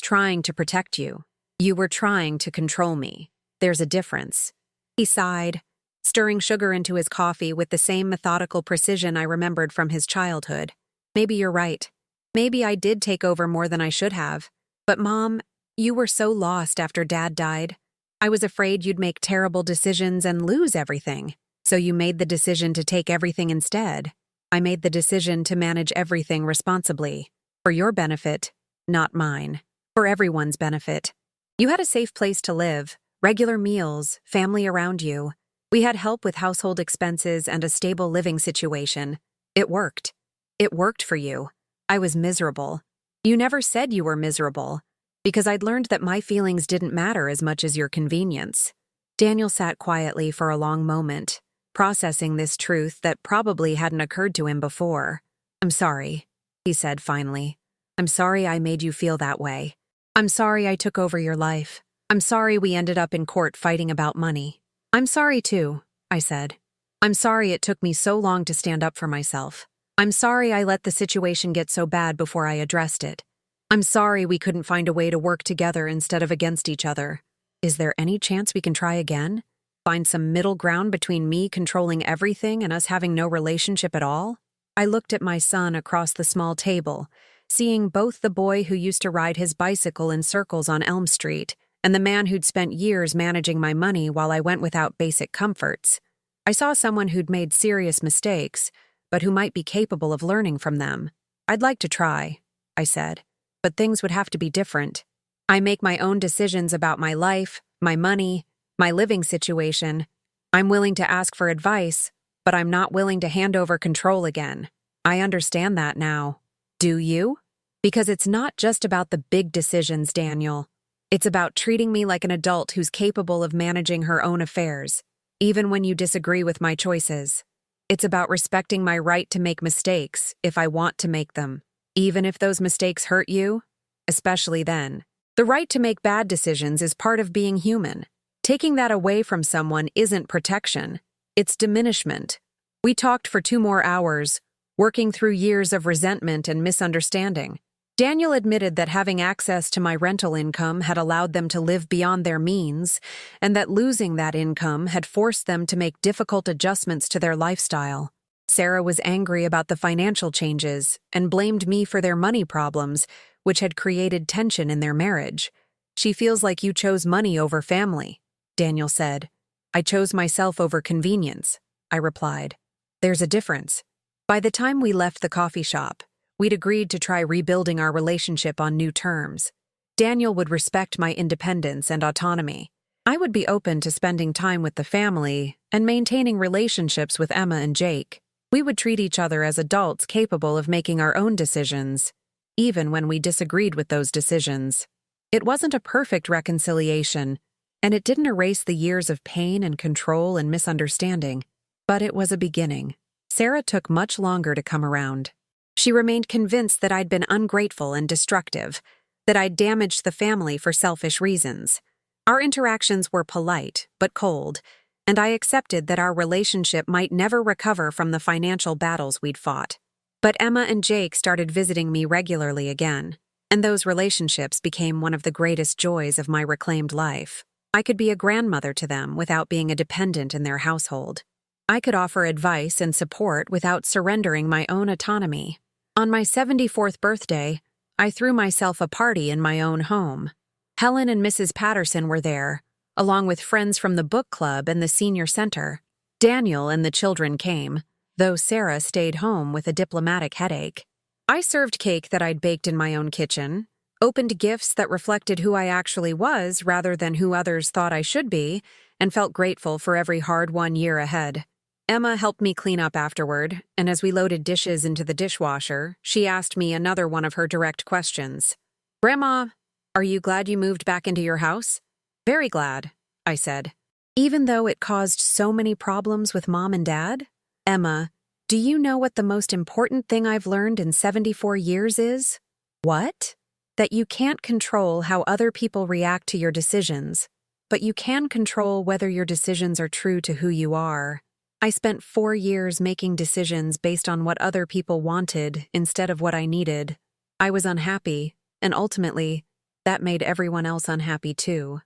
[SPEAKER 1] trying to protect you. You were trying to control me. There's a difference." He sighed, stirring sugar into his coffee with the same methodical precision I remembered from his childhood. "Maybe you're right. Maybe I did take over more than I should have. But Mom, you were so lost after Dad died. I was afraid you'd make terrible decisions and lose everything. So you made the decision to take everything instead. I made the decision to manage everything responsibly. For your benefit, not mine. For everyone's benefit. You had a safe place to live, regular meals, family around you. We had help with household expenses and a stable living situation. It worked. It worked for you. I was miserable. You never said you were miserable, because I'd learned that my feelings didn't matter as much as your convenience." Daniel sat quietly for a long moment, processing this truth that probably hadn't occurred to him before. "I'm sorry," he said finally. "I'm sorry I made you feel that way. I'm sorry I took over your life. I'm sorry we ended up in court fighting about money." "I'm sorry too," I said. "I'm sorry it took me so long to stand up for myself. I'm sorry I let the situation get so bad before I addressed it. I'm sorry we couldn't find a way to work together instead of against each other. Is there any chance we can try again? Find some middle ground between me controlling everything and us having no relationship at all?" I looked at my son across the small table, seeing both the boy who used to ride his bicycle in circles on Elm Street and the man who'd spent years managing my money while I went without basic comforts. I saw someone who'd made serious mistakes, but who might be capable of learning from them. "I'd like to try," I said, "but things would have to be different. I make my own decisions about my life, my money, my living situation. I'm willing to ask for advice, but I'm not willing to hand over control again. I understand that now. Do you? Because it's not just about the big decisions, Daniel. It's about treating me like an adult who's capable of managing her own affairs, even when you disagree with my choices. It's about respecting my right to make mistakes if I want to make them, even if those mistakes hurt you, especially then. The right to make bad decisions is part of being human. Taking that away from someone isn't protection, it's diminishment." We talked for 2 more hours, working through years of resentment and misunderstanding. Daniel admitted that having access to my rental income had allowed them to live beyond their means, and that losing that income had forced them to make difficult adjustments to their lifestyle. Sarah was angry about the financial changes and blamed me for their money problems, which had created tension in their marriage. "She feels like you chose money over family," Daniel said. "I chose myself over convenience," I replied. "There's a difference." By the time we left the coffee shop, we'd agreed to try rebuilding our relationship on new terms. Daniel would respect my independence and autonomy. I would be open to spending time with the family and maintaining relationships with Emma and Jake. We would treat each other as adults capable of making our own decisions, even when we disagreed with those decisions. It wasn't a perfect reconciliation, and it didn't erase the years of pain and control and misunderstanding, but it was a beginning. Sarah took much longer to come around. She remained convinced that I'd been ungrateful and destructive, that I'd damaged the family for selfish reasons. Our interactions were polite, but cold, and I accepted that our relationship might never recover from the financial battles we'd fought. But Emma and Jake started visiting me regularly again, and those relationships became one of the greatest joys of my reclaimed life. I could be a grandmother to them without being a dependent in their household. I could offer advice and support without surrendering my own autonomy. On my 74th birthday, I threw myself a party in my own home. Helen and Mrs. Patterson were there, along with friends from the book club and the senior center. Daniel and the children came, though Sarah stayed home with a diplomatic headache. I served cake that I'd baked in my own kitchen, opened gifts that reflected who I actually was rather than who others thought I should be, and felt grateful for every hard-won year ahead. Emma helped me clean up afterward, and as we loaded dishes into the dishwasher, she asked me another one of her direct questions. "Grandma, are you glad you moved back into your house?" "Very glad," I said. "Even though it caused so many problems with Mom and Dad?" "Emma, do you know what the most important thing I've learned in 74 years is?" "What?" "That you can't control how other people react to your decisions, but you can control whether your decisions are true to who you are." I spent 4 years making decisions based on what other people wanted instead of what I needed. I was unhappy, and ultimately, that made everyone else unhappy too.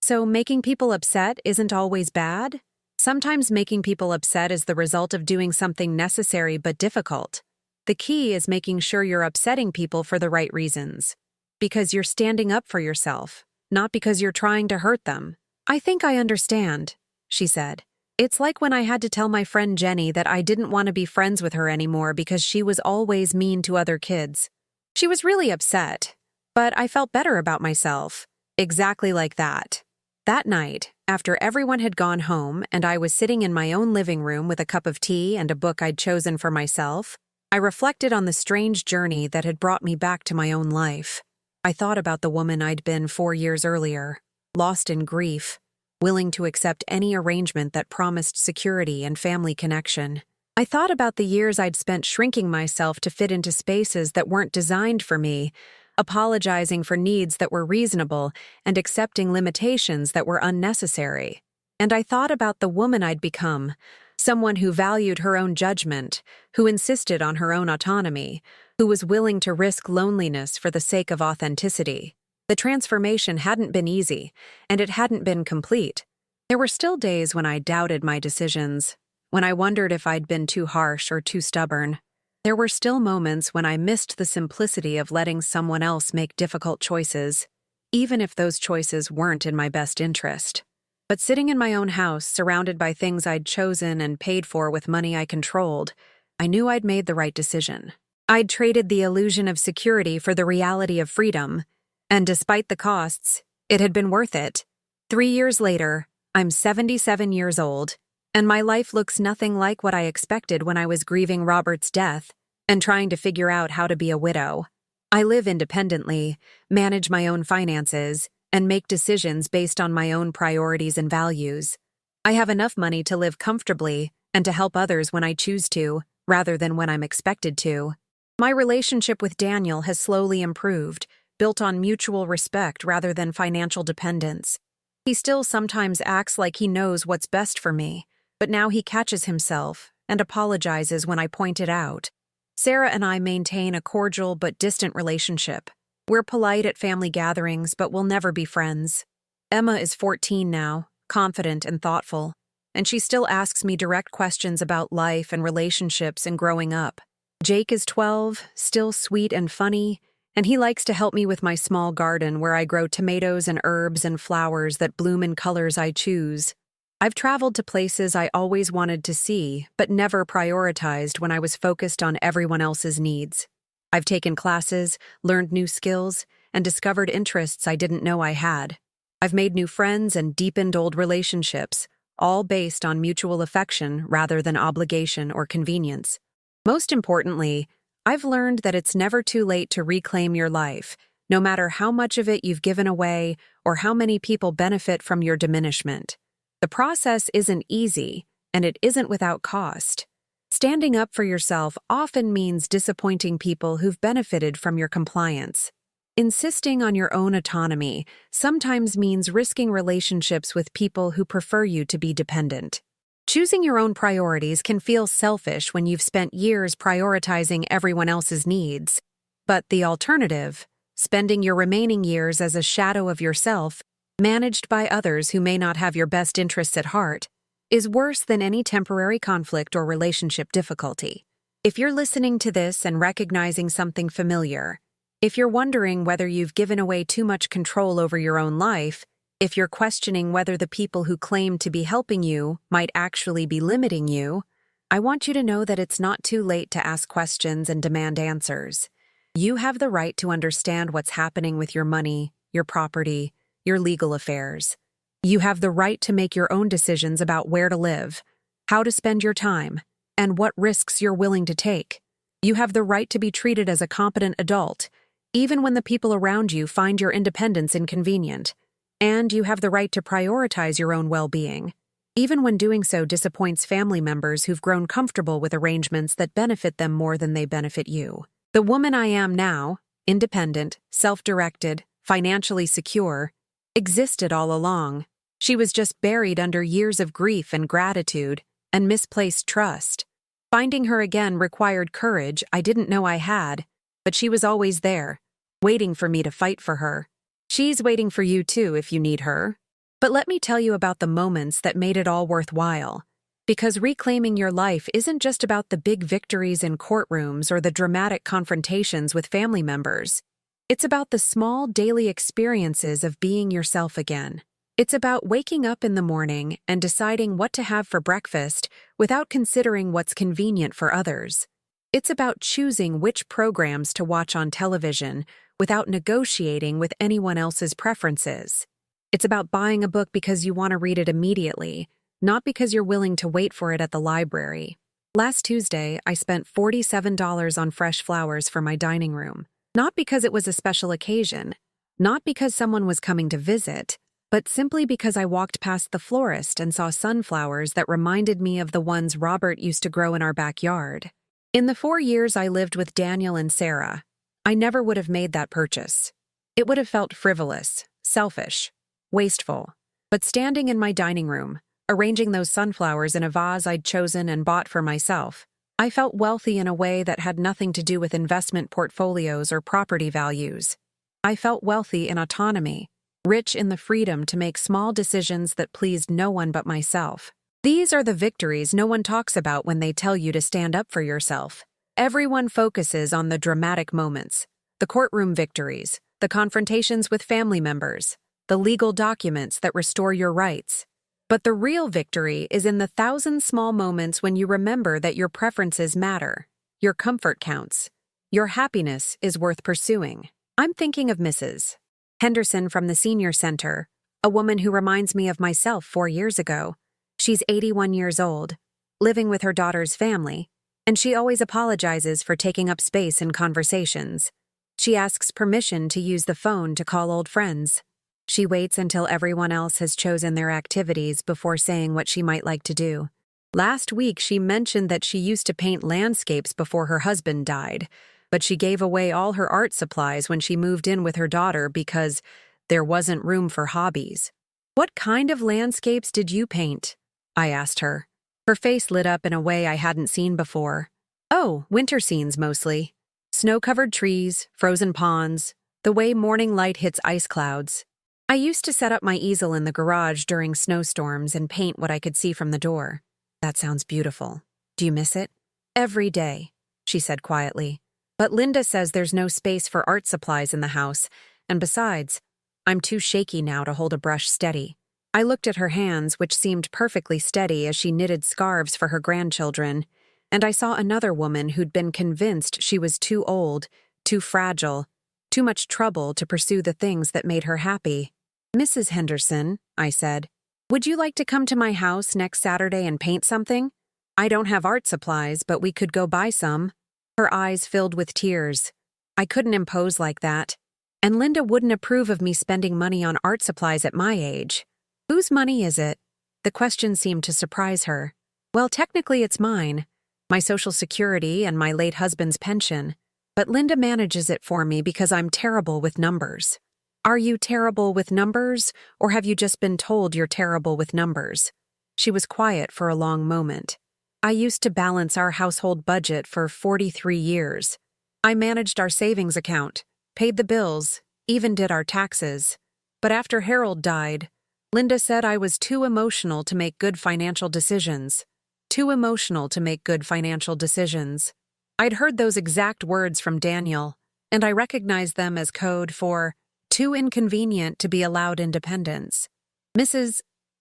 [SPEAKER 1] So making people upset isn't always bad? Sometimes making people upset is the result of doing something necessary but difficult. The key is making sure you're upsetting people for the right reasons. Because you're standing up for yourself, not because you're trying to hurt them. "I think I understand," she said. "It's like when I had to tell my friend Jenny that I didn't want to be friends with her anymore because she was always mean to other kids. She was really upset, but I felt better about myself. Exactly like that. That night, after everyone had gone home and I was sitting in my own living room with a cup of tea and a book I'd chosen for myself, I reflected on the strange journey that had brought me back to my own life. I thought about the woman I'd been 4 years earlier, lost in grief, willing to accept any arrangement that promised security and family connection. I thought about the years I'd spent shrinking myself to fit into spaces that weren't designed for me, apologizing for needs that were reasonable and accepting limitations that were unnecessary. And I thought about the woman I'd become, someone who valued her own judgment, who insisted on her own autonomy, who was willing to risk loneliness for the sake of authenticity. The transformation hadn't been easy, and it hadn't been complete. There were still days when I doubted my decisions, when I wondered if I'd been too harsh or too stubborn. There were still moments when I missed the simplicity of letting someone else make difficult choices, even if those choices weren't in my best interest. But sitting in my own house, surrounded by things I'd chosen and paid for with money I controlled, I knew I'd made the right decision. I'd traded the illusion of security for the reality of freedom, and despite the costs, it had been worth it. 3 years later, I'm 77 years old, and my life looks nothing like what I expected when I was grieving Robert's death and trying to figure out how to be a widow. I live independently, manage my own finances, and make decisions based on my own priorities and values. I have enough money to live comfortably and to help others when I choose to, rather than when I'm expected to. My relationship with Daniel has slowly improved, built on mutual respect rather than financial dependence. He still sometimes acts like he knows what's best for me, but now he catches himself and apologizes when I point it out. Sarah and I maintain a cordial but distant relationship. We're polite at family gatherings, but we'll never be friends. Emma is 14 now, confident and thoughtful. and she still asks me direct questions about life and relationships and growing up. Jake is 12, still sweet and funny, and he likes to help me with my small garden where I grow tomatoes and herbs and flowers that bloom in colors I choose. I've traveled to places I always wanted to see, but never prioritized when I was focused on everyone else's needs. I've taken classes, learned new skills, and discovered interests I didn't know I had. I've made new friends and deepened old relationships, all based on mutual affection rather than obligation or convenience. Most importantly, I've learned that it's never too late to reclaim your life, no matter how much of it you've given away or how many people benefit from your diminishment. The process isn't easy, and it isn't without cost. Standing up for yourself often means disappointing people who've benefited from your compliance. Insisting on your own autonomy sometimes means risking relationships with people who prefer you to be dependent. Choosing your own priorities can feel selfish when you've spent years prioritizing everyone else's needs. But the alternative, spending your remaining years as a shadow of yourself, managed by others who may not have your best interests at heart, is worse than any temporary conflict or relationship difficulty. If you're listening to this and recognizing something familiar, if you're wondering whether you've given away too much control over your own life, if you're questioning whether the people who claim to be helping you might actually be limiting you, I want you to know that it's not too late to ask questions and demand answers. You have the right to understand what's happening with your money, your property, your legal affairs. You have the right to make your own decisions about where to live, how to spend your time, and what risks you're willing to take. You have the right to be treated as a competent adult, even when the people around you find your independence inconvenient. And you have the right to prioritize your own well-being, even when doing so disappoints family members who've grown comfortable with arrangements that benefit them more than they benefit you. The woman I am now, independent, self-directed, financially secure, existed all along. She was just buried under years of grief and gratitude and misplaced trust. Finding her again required courage I didn't know I had, but she was always there, waiting for me to fight for her. She's waiting for you too if you need her. But let me tell you about the moments that made it all worthwhile. Because reclaiming your life isn't just about the big victories in courtrooms or the dramatic confrontations with family members. It's about the small daily experiences of being yourself again. It's about waking up in the morning and deciding what to have for breakfast without considering what's convenient for others. It's about choosing which programs to watch on television without negotiating with anyone else's preferences. It's about buying a book because you want to read it immediately, not because you're willing to wait for it at the library. Last Tuesday, I spent $47 on fresh flowers for my dining room. Not because it was a special occasion, not because someone was coming to visit, but simply because I walked past the florist and saw sunflowers that reminded me of the ones Robert used to grow in our backyard. In the 4 years I lived with Daniel and Sarah, I never would have made that purchase. It would have felt frivolous, selfish, wasteful. But standing in my dining room, arranging those sunflowers in a vase I'd chosen and bought for myself, I felt wealthy in a way that had nothing to do with investment portfolios or property values. I felt wealthy in autonomy, rich in the freedom to make small decisions that pleased no one but myself. These are the victories no one talks about when they tell you to stand up for yourself. Everyone focuses on the dramatic moments, the courtroom victories, the confrontations with family members, the legal documents that restore your rights. But the real victory is in the 1,000 small moments when you remember that your preferences matter, your comfort counts, your happiness is worth pursuing. I'm thinking of Mrs. Henderson from the Senior Center, a woman who reminds me of myself 4 years ago. She's 81 years old, living with her daughter's family, and she always apologizes for taking up space in conversations. She asks permission to use the phone to call old friends. She waits until everyone else has chosen their activities before saying what she might like to do. Last week, she mentioned that she used to paint landscapes before her husband died, but she gave away all her art supplies when she moved in with her daughter because there wasn't room for hobbies. "What kind of landscapes did you paint?" I asked her. Her face lit up in a way I hadn't seen before. "Oh, winter scenes mostly. Snow-covered trees, frozen ponds, the way morning light hits ice clouds. I used to set up my easel in the garage during snowstorms and paint what I could see from the door. That sounds beautiful. Do you miss it? Every day, she said quietly. But Linda says there's no space for art supplies in the house, and besides, I'm too shaky now to hold a brush steady. I looked at her hands, which seemed perfectly steady as she knitted scarves for her grandchildren, and I saw another woman who'd been convinced she was too old, too fragile, too much trouble to pursue the things that made her happy. Mrs. Henderson, I said, would you like to come to my house next Saturday and paint something? I don't have art supplies, but we could go buy some. Her eyes filled with tears. I couldn't impose like that. And Linda wouldn't approve of me spending money on art supplies at my age. Whose money is it? The question seemed to surprise her. Well, technically it's mine. My Social Security and my late husband's pension. But Linda manages it for me because I'm terrible with numbers. Are you terrible with numbers, or have you just been told you're terrible with numbers? She was quiet for a long moment. I used to balance our household budget for 43 years. I managed our savings account, paid the bills, even did our taxes. But after Harold died, Linda said I was too emotional to make good financial decisions. Too emotional to make good financial decisions. I'd heard those exact words from Daniel, and I recognized them as code for too inconvenient to be allowed independence. Mrs.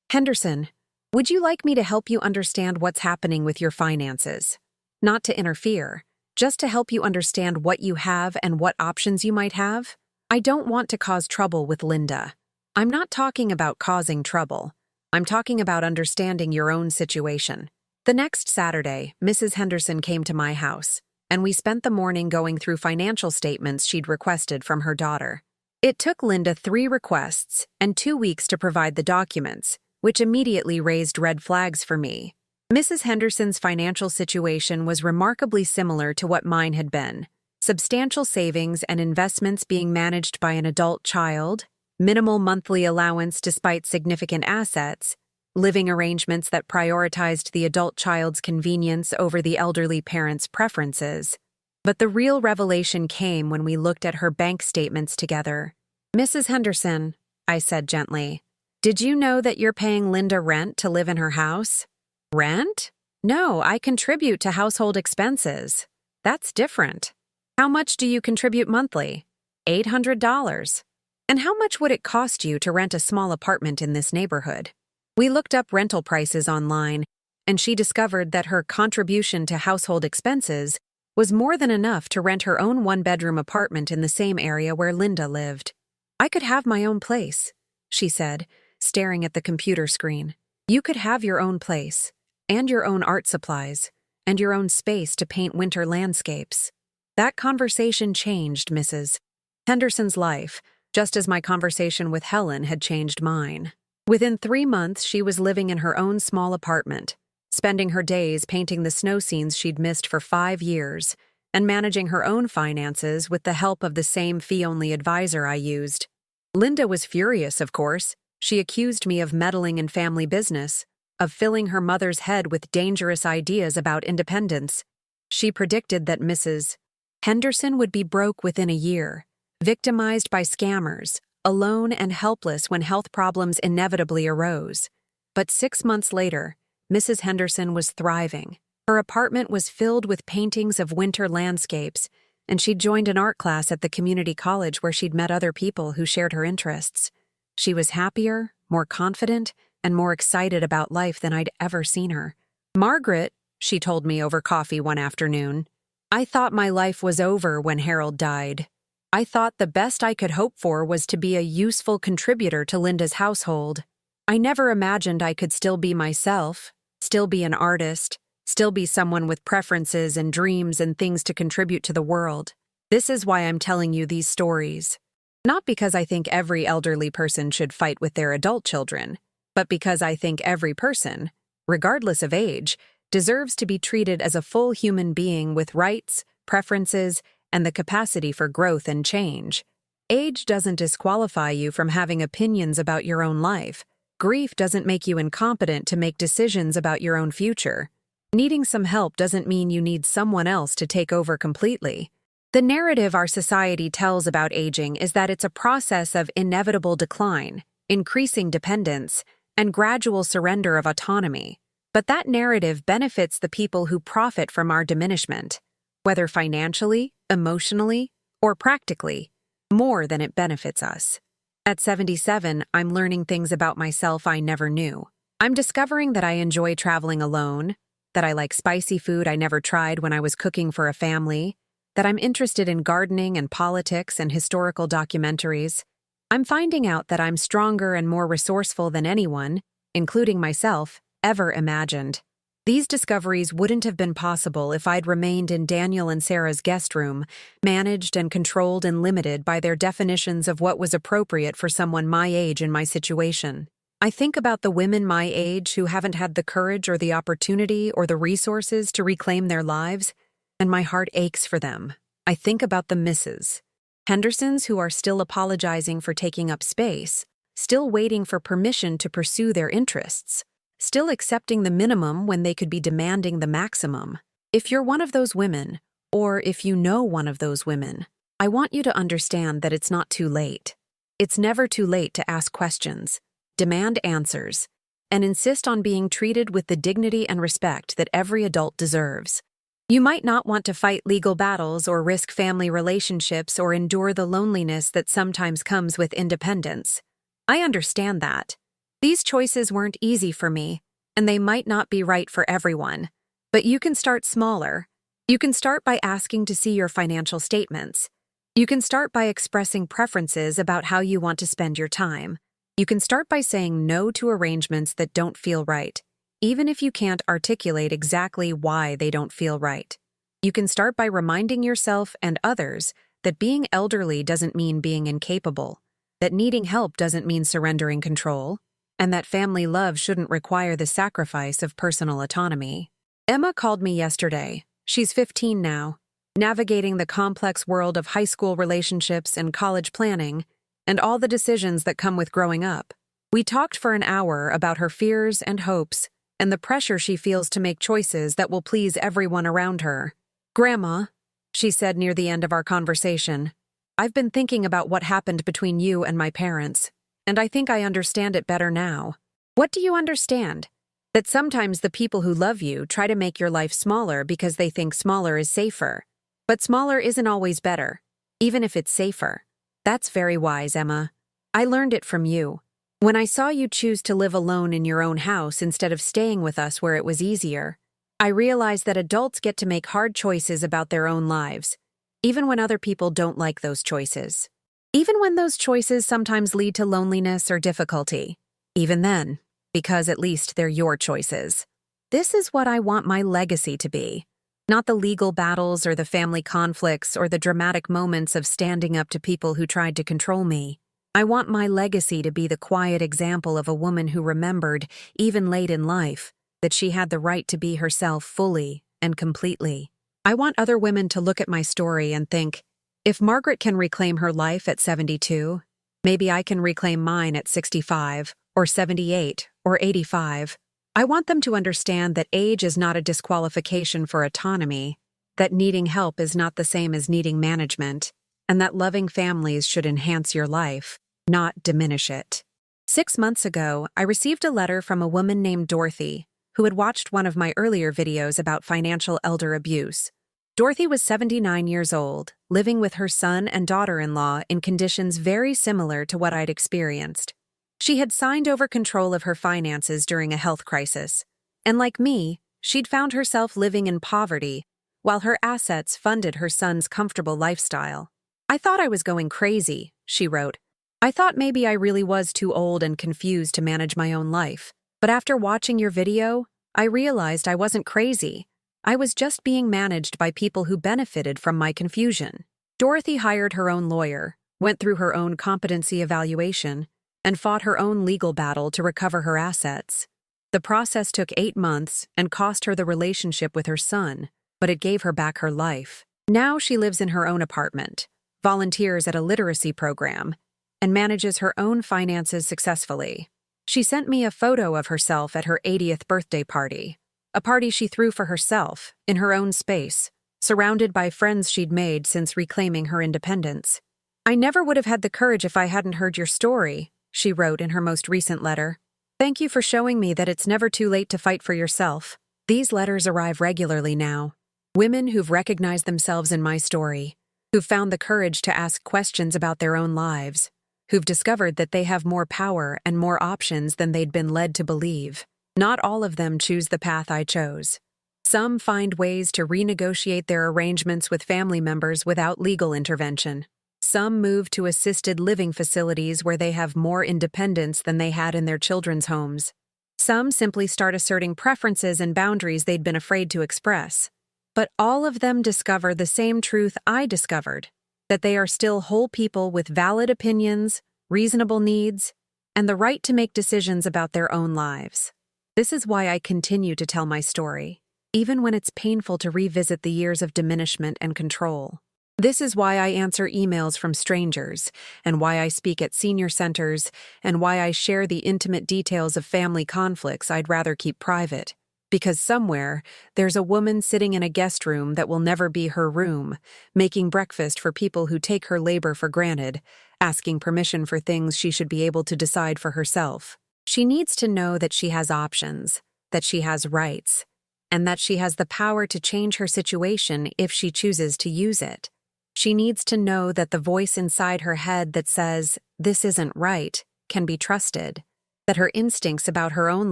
[SPEAKER 1] Henderson, would you like me to help you understand what's happening with your finances? Not to interfere, just to help you understand what you have and what options you might have? I don't want to cause trouble with Linda. I'm not talking about causing trouble. I'm talking about understanding your own situation. The next Saturday, Mrs. Henderson came to my house, and we spent the morning going through financial statements she'd requested from her daughter. It took Linda 3 requests and 2 weeks to provide the documents, which immediately raised red flags for me. Mrs. Henderson's financial situation was remarkably similar to what mine had been. Substantial savings and investments being managed by an adult child, minimal monthly allowance despite significant assets, living arrangements that prioritized the adult child's convenience over the elderly parent's preferences. But the real revelation came when we looked at her bank statements together. Mrs. Henderson, I said gently, did you know that you're paying Linda rent to live in her house? Rent? No, I contribute to household expenses. That's different. How much do you contribute monthly? $800. And how much would it cost you to rent a small apartment in this neighborhood? We looked up rental prices online, and she discovered that her contribution to household expenses was more than enough to rent her own 1-bedroom apartment in the same area where Linda lived. I could have my own place, she said, staring at the computer screen. You could have your own place, and your own art supplies, and your own space to paint winter landscapes. That conversation changed Mrs. Henderson's life, just as my conversation with Helen had changed mine. Within 3 months, she was living in her own small apartment, spending her days painting the snow scenes she'd missed for 5 years, and managing her own finances with the help of the same fee-only advisor I used. Linda was furious, of course. She accused me of meddling in family business, of filling her mother's head with dangerous ideas about independence. She predicted that Mrs. Henderson would be broke within a year, victimized by scammers, alone and helpless when health problems inevitably arose. But 6 months later, Mrs. Henderson was thriving. Her apartment was filled with paintings of winter landscapes, and she'd joined an art class at the community college where she'd met other people who shared her interests. She was happier, more confident, and more excited about life than I'd ever seen her. Margaret, she told me over coffee one afternoon, I thought my life was over when Harold died. I thought the best I could hope for was to be a useful contributor to Linda's household. I never imagined I could still be myself, still be an artist, still be someone with preferences and dreams and things to contribute to the world. This is why I'm telling you these stories. Not because I think every elderly person should fight with their adult children, but because I think every person, regardless of age, deserves to be treated as a full human being with rights, preferences, and the capacity for growth and change. Age doesn't disqualify you from having opinions about your own life. Grief doesn't make you incompetent to make decisions about your own future. Needing some help doesn't mean you need someone else to take over completely. The narrative our society tells about aging is that it's a process of inevitable decline, increasing dependence, and gradual surrender of autonomy. But that narrative benefits the people who profit from our diminishment, whether financially, emotionally, or practically, more than it benefits us. At 77, I'm learning things about myself I never knew. I'm discovering that I enjoy traveling alone, that I like spicy food I never tried when I was cooking for a family, that I'm interested in gardening and politics and historical documentaries. I'm finding out that I'm stronger and more resourceful than anyone, including myself, ever imagined. These discoveries wouldn't have been possible if I'd remained in Daniel and Sarah's guest room, managed and controlled and limited by their definitions of what was appropriate for someone my age in my situation. I think about the women my age who haven't had the courage or the opportunity or the resources to reclaim their lives, and my heart aches for them. I think about the Mrs. Hendersons who are still apologizing for taking up space, still waiting for permission to pursue their interests, still accepting the minimum when they could be demanding the maximum. If you're one of those women, or if you know one of those women, I want you to understand that it's not too late. It's never too late to ask questions, demand answers, and insist on being treated with the dignity and respect that every adult deserves. You might not want to fight legal battles or risk family relationships or endure the loneliness that sometimes comes with independence. I understand that. These choices weren't easy for me, and they might not be right for everyone. But you can start smaller. You can start by asking to see your financial statements. You can start by expressing preferences about how you want to spend your time. You can start by saying no to arrangements that don't feel right, even if you can't articulate exactly why they don't feel right. You can start by reminding yourself and others that being elderly doesn't mean being incapable, that needing help doesn't mean surrendering control, and that family love shouldn't require the sacrifice of personal autonomy. Emma called me yesterday. She's 15 now, navigating the complex world of high school relationships and college planning, and all the decisions that come with growing up. We talked for an hour about her fears and hopes, and the pressure she feels to make choices that will please everyone around her. "Grandma," she said near the end of our conversation, "I've been thinking about what happened between you and my parents, and I think I understand it better now." "What do you understand?" "That sometimes the people who love you try to make your life smaller because they think smaller is safer. But smaller isn't always better, even if it's safer." "That's very wise, Emma. I learned it from you. When I saw you choose to live alone in your own house instead of staying with us where it was easier, I realized that adults get to make hard choices about their own lives, even when other people don't like those choices. Even when those choices sometimes lead to loneliness or difficulty. Even then, because at least they're your choices. This is what I want my legacy to be. Not the legal battles or the family conflicts or the dramatic moments of standing up to people who tried to control me. I want my legacy to be the quiet example of a woman who remembered, even late in life, that she had the right to be herself fully and completely. I want other women to look at my story and think, if Margaret can reclaim her life at 72, maybe I can reclaim mine at 65, or 78, or 85. I want them to understand that age is not a disqualification for autonomy, that needing help is not the same as needing management, and that loving families should enhance your life, not diminish it. 6 months ago, I received a letter from a woman named Dorothy, who had watched one of my earlier videos about financial elder abuse. Dorothy was 79 years old, living with her son and daughter-in-law in conditions very similar to what I'd experienced. She had signed over control of her finances during a health crisis, and like me, she'd found herself living in poverty while her assets funded her son's comfortable lifestyle. "I thought I was going crazy," she wrote. "I thought maybe I really was too old and confused to manage my own life. But after watching your video, I realized I wasn't crazy. I was just being managed by people who benefited from my confusion." Dorothy hired her own lawyer, went through her own competency evaluation, and fought her own legal battle to recover her assets. The process took 8 months and cost her the relationship with her son, but it gave her back her life. Now she lives in her own apartment, volunteers at a literacy program, and manages her own finances successfully. She sent me a photo of herself at her 80th birthday party, a party she threw for herself, in her own space, surrounded by friends she'd made since reclaiming her independence. "I never would have had the courage if I hadn't heard your story," she wrote in her most recent letter. "Thank you for showing me that it's never too late to fight for yourself." These letters arrive regularly now. Women who've recognized themselves in my story, who've found the courage to ask questions about their own lives, who've discovered that they have more power and more options than they'd been led to believe. Not all of them choose the path I chose. Some find ways to renegotiate their arrangements with family members without legal intervention. Some move to assisted living facilities where they have more independence than they had in their children's homes. Some simply start asserting preferences and boundaries they'd been afraid to express. But all of them discover the same truth I discovered, that they are still whole people with valid opinions, reasonable needs, and the right to make decisions about their own lives. This is why I continue to tell my story, even when it's painful to revisit the years of diminishment and control. This is why I answer emails from strangers, and why I speak at senior centers, and why I share the intimate details of family conflicts I'd rather keep private. Because somewhere, there's a woman sitting in a guest room that will never be her room, making breakfast for people who take her labor for granted, asking permission for things she should be able to decide for herself. She needs to know that she has options, that she has rights, and that she has the power to change her situation if she chooses to use it. She needs to know that the voice inside her head that says, "This isn't right," can be trusted, that her instincts about her own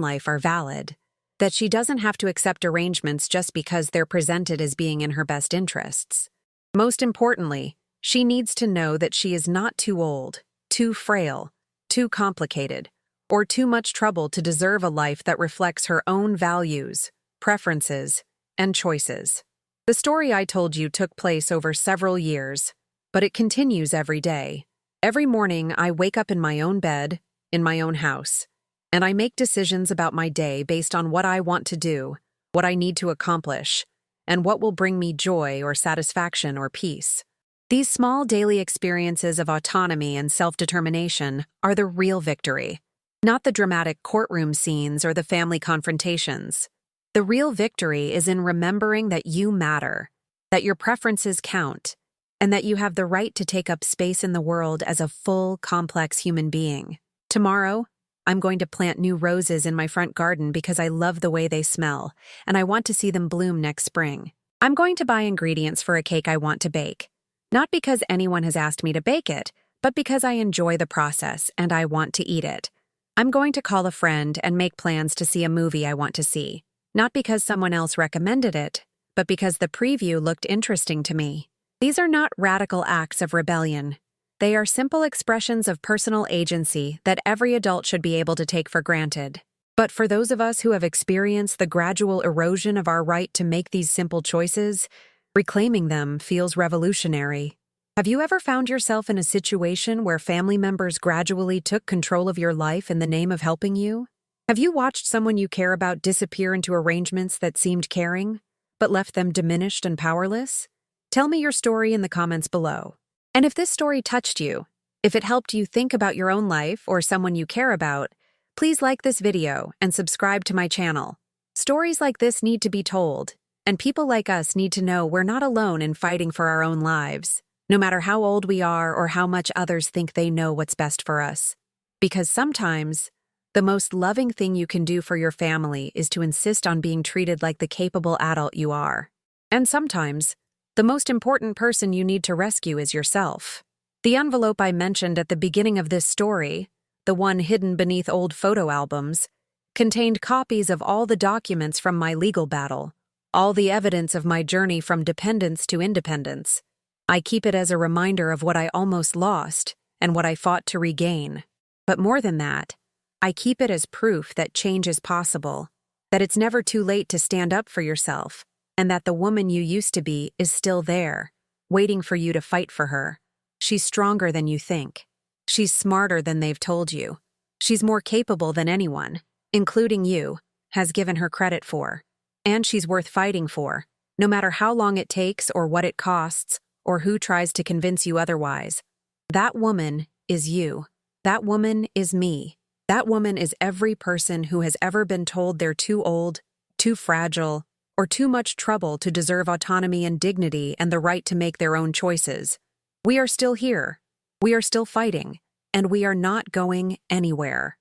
[SPEAKER 1] life are valid, that she doesn't have to accept arrangements just because they're presented as being in her best interests. Most importantly, she needs to know that she is not too old, too frail, too complicated, or too much trouble to deserve a life that reflects her own values, preferences, and choices. The story I told you took place over several years, but it continues every day. Every morning, I wake up in my own bed, in my own house, and I make decisions about my day based on what I want to do, what I need to accomplish, and what will bring me joy or satisfaction or peace. These small daily experiences of autonomy and self-determination are the real victory, not the dramatic courtroom scenes or the family confrontations. The real victory is in remembering that you matter, that your preferences count, and that you have the right to take up space in the world as a full, complex human being. Tomorrow, I'm going to plant new roses in my front garden because I love the way they smell, and I want to see them bloom next spring. I'm going to buy ingredients for a cake I want to bake, not because anyone has asked me to bake it, but because I enjoy the process and I want to eat it. I'm going to call a friend and make plans to see a movie I want to see, not because someone else recommended it, but because the preview looked interesting to me. These are not radical acts of rebellion. They are simple expressions of personal agency that every adult should be able to take for granted. But for those of us who have experienced the gradual erosion of our right to make these simple choices, reclaiming them feels revolutionary. Have you ever found yourself in a situation where family members gradually took control of your life in the name of helping you? Have you watched someone you care about disappear into arrangements that seemed caring, but left them diminished and powerless? Tell me your story in the comments below. And if this story touched you, if it helped you think about your own life or someone you care about, please like this video and subscribe to my channel. Stories like this need to be told, and people like us need to know we're not alone in fighting for our own lives, no matter how old we are or how much others think they know what's best for us. Because sometimes, the most loving thing you can do for your family is to insist on being treated like the capable adult you are. And sometimes, the most important person you need to rescue is yourself. The envelope I mentioned at the beginning of this story, the one hidden beneath old photo albums, contained copies of all the documents from my legal battle, all the evidence of my journey from dependence to independence. I keep it as a reminder of what I almost lost and what I fought to regain. But more than that, I keep it as proof that change is possible, that it's never too late to stand up for yourself, and that the woman you used to be is still there, waiting for you to fight for her. She's stronger than you think. She's smarter than they've told you. She's more capable than anyone, including you, has given her credit for. And she's worth fighting for, no matter how long it takes or what it costs, or who tries to convince you otherwise. That woman is you. That woman is me. That woman is every person who has ever been told they're too old, too fragile, or too much trouble to deserve autonomy and dignity and the right to make their own choices. We are still here. We are still fighting. And we are not going anywhere.